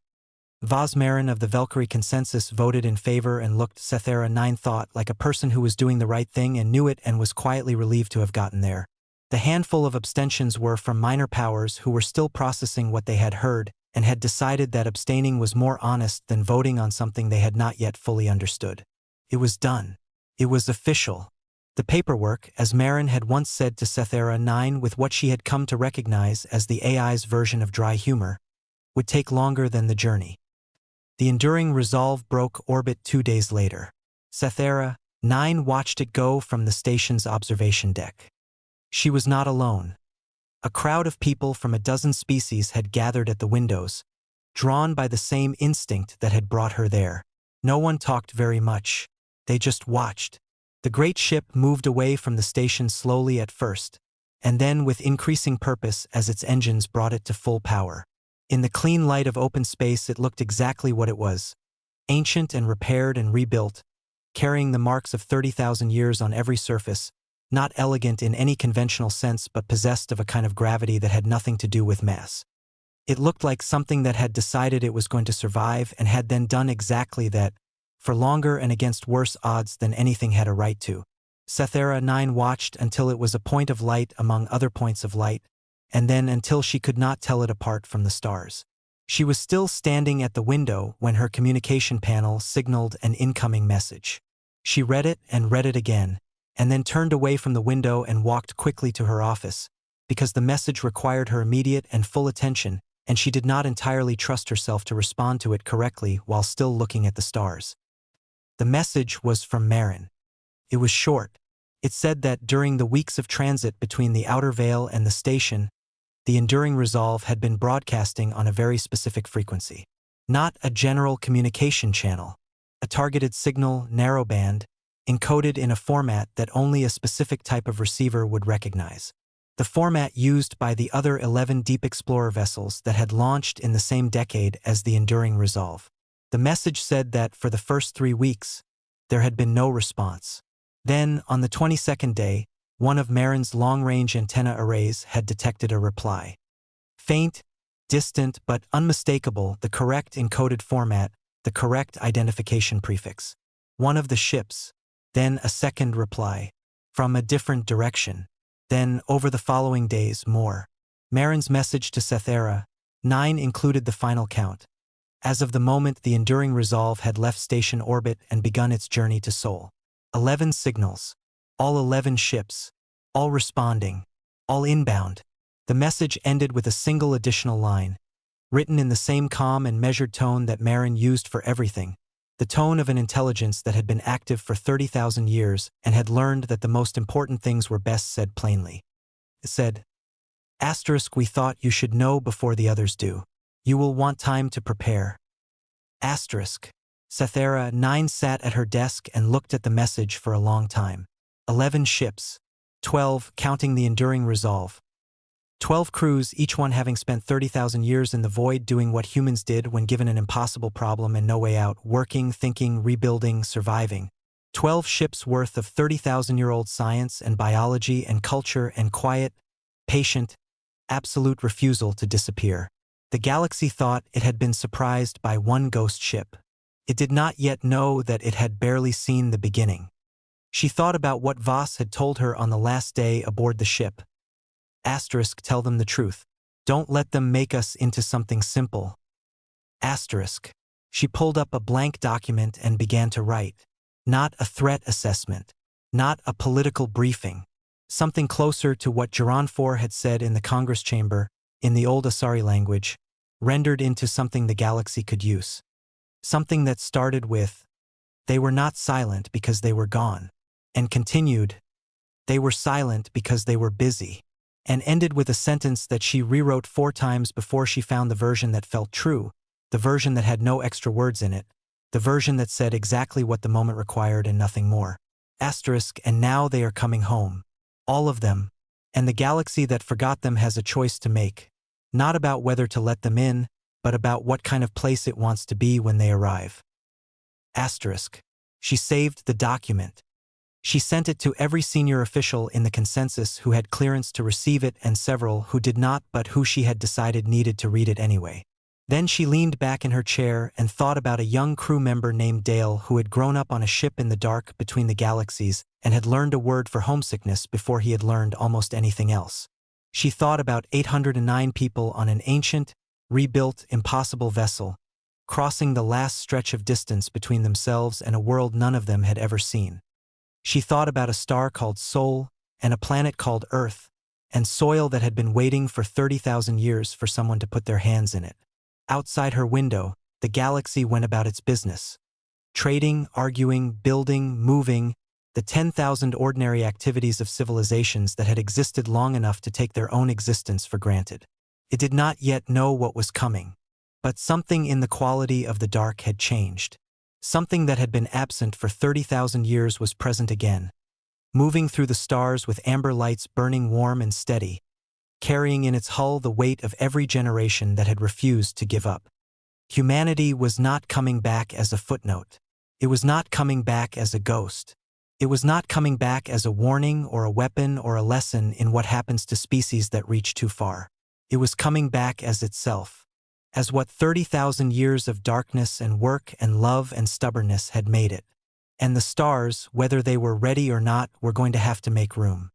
Vosmarin of the Valkyrie Consensus voted in favor and looked Cythera 9 thought like a person who was doing the right thing and knew it and was quietly relieved to have gotten there. The handful of abstentions were from minor powers who were still processing what they had heard and had decided that abstaining was more honest than voting on something they had not yet fully understood. It was done. It was official. The paperwork, as Marin had once said to Cythera 9 with what she had come to recognize as the AI's version of dry humor, would take longer than the journey. The enduring resolve broke orbit 2 days later. Cythera, 9 watched it go from the station's observation deck. She was not alone. A crowd of people from a dozen species had gathered at the windows, drawn by the same instinct that had brought her there. No one talked very much. They just watched. The great ship moved away from the station slowly at first, and then with increasing purpose as its engines brought it to full power. In the clean light of open space, it looked exactly what it was: ancient and repaired and rebuilt, carrying the marks of 30,000 years on every surface, not elegant in any conventional sense but possessed of a kind of gravity that had nothing to do with mass. It looked like something that had decided it was going to survive and had then done exactly that, for longer and against worse odds than anything had a right to. Cythera 9 watched until it was a point of light among other points of light, and then until she could not tell it apart from the stars. She was still standing at the window when her communication panel signaled an incoming message. She read it and read it again, and then turned away from the window and walked quickly to her office, because the message required her immediate and full attention, and she did not entirely trust herself to respond to it correctly while still looking at the stars. The message was from Marin. It was short. It said that during the weeks of transit between the outer veil and the station, the enduring resolve had been broadcasting on a very specific frequency. Not a general communication channel, a targeted signal, narrowband, encoded in a format that only a specific type of receiver would recognize. The format used by the other 11 Deep Explorer vessels that had launched in the same decade as the enduring resolve. The message said that for the first 3 weeks, there had been no response. Then, on the 22nd day, one of Marin's long-range antenna arrays had detected a reply. Faint, distant, but unmistakable, the correct encoded format, the correct identification prefix. One of the ships. Then a second reply. From a different direction. Then, over the following days, more. Marin's message to Cythera 9 included the final count. As of the moment the enduring resolve had left station orbit and begun its journey to Sol. 11 signals. All 11 ships. All responding. All inbound. The message ended with a single additional line, written in the same calm and measured tone that Marin used for everything, the tone of an intelligence that had been active for 30,000 years and had learned that the most important things were best said plainly. It said, *, we thought you should know before the others do. You will want time to prepare. *. Cythera 9 sat at her desk and looked at the message for a long time. 11 ships. 12, counting the enduring resolve. 12 crews, each one having spent 30,000 years in the void doing what humans did when given an impossible problem and no way out, working, thinking, rebuilding, surviving. 12 ships worth of 30,000-year-old science and biology and culture and quiet, patient, absolute refusal to disappear. The galaxy thought it had been surprised by one ghost ship. It did not yet know that it had barely seen the beginning. She thought about what Voss had told her on the last day aboard the ship. *, tell them the truth. Don't let them make us into something simple. *. She pulled up a blank document and began to write. Not a threat assessment. Not a political briefing. Something closer to what Geronfor had said in the Congress chamber, in the old Asari language, rendered into something the galaxy could use. Something that started with, they were not silent because they were gone, and continued, they were silent because they were busy, and ended with a sentence that she rewrote 4 times before she found the version that felt true, the version that had no extra words in it, the version that said exactly what the moment required and nothing more. *, and now they are coming home. All of them. And the galaxy that forgot them has a choice to make. Not about whether to let them in, but about what kind of place it wants to be when they arrive. *. She saved the document. She sent it to every senior official in the consensus who had clearance to receive it and several who did not but who she had decided needed to read it anyway. Then she leaned back in her chair and thought about a young crew member named Dale who had grown up on a ship in the dark between the galaxies and had learned a word for homesickness before he had learned almost anything else. She thought about 809 people on an ancient, rebuilt, impossible vessel, crossing the last stretch of distance between themselves and a world none of them had ever seen. She thought about a star called Sol, and a planet called Earth, and soil that had been waiting for 30,000 years for someone to put their hands in it. Outside her window, the galaxy went about its business. Trading, arguing, building, moving, the 10,000 ordinary activities of civilizations that had existed long enough to take their own existence for granted. It did not yet know what was coming. But something in the quality of the dark had changed. Something that had been absent for 30,000 years was present again, moving through the stars with amber lights burning warm and steady, carrying in its hull the weight of every generation that had refused to give up. Humanity was not coming back as a footnote. It was not coming back as a ghost. It was not coming back as a warning or a weapon or a lesson in what happens to species that reach too far. It was coming back as itself, as what 30,000 years of darkness and work and love and stubbornness had made it. And the stars, whether they were ready or not, were going to have to make room.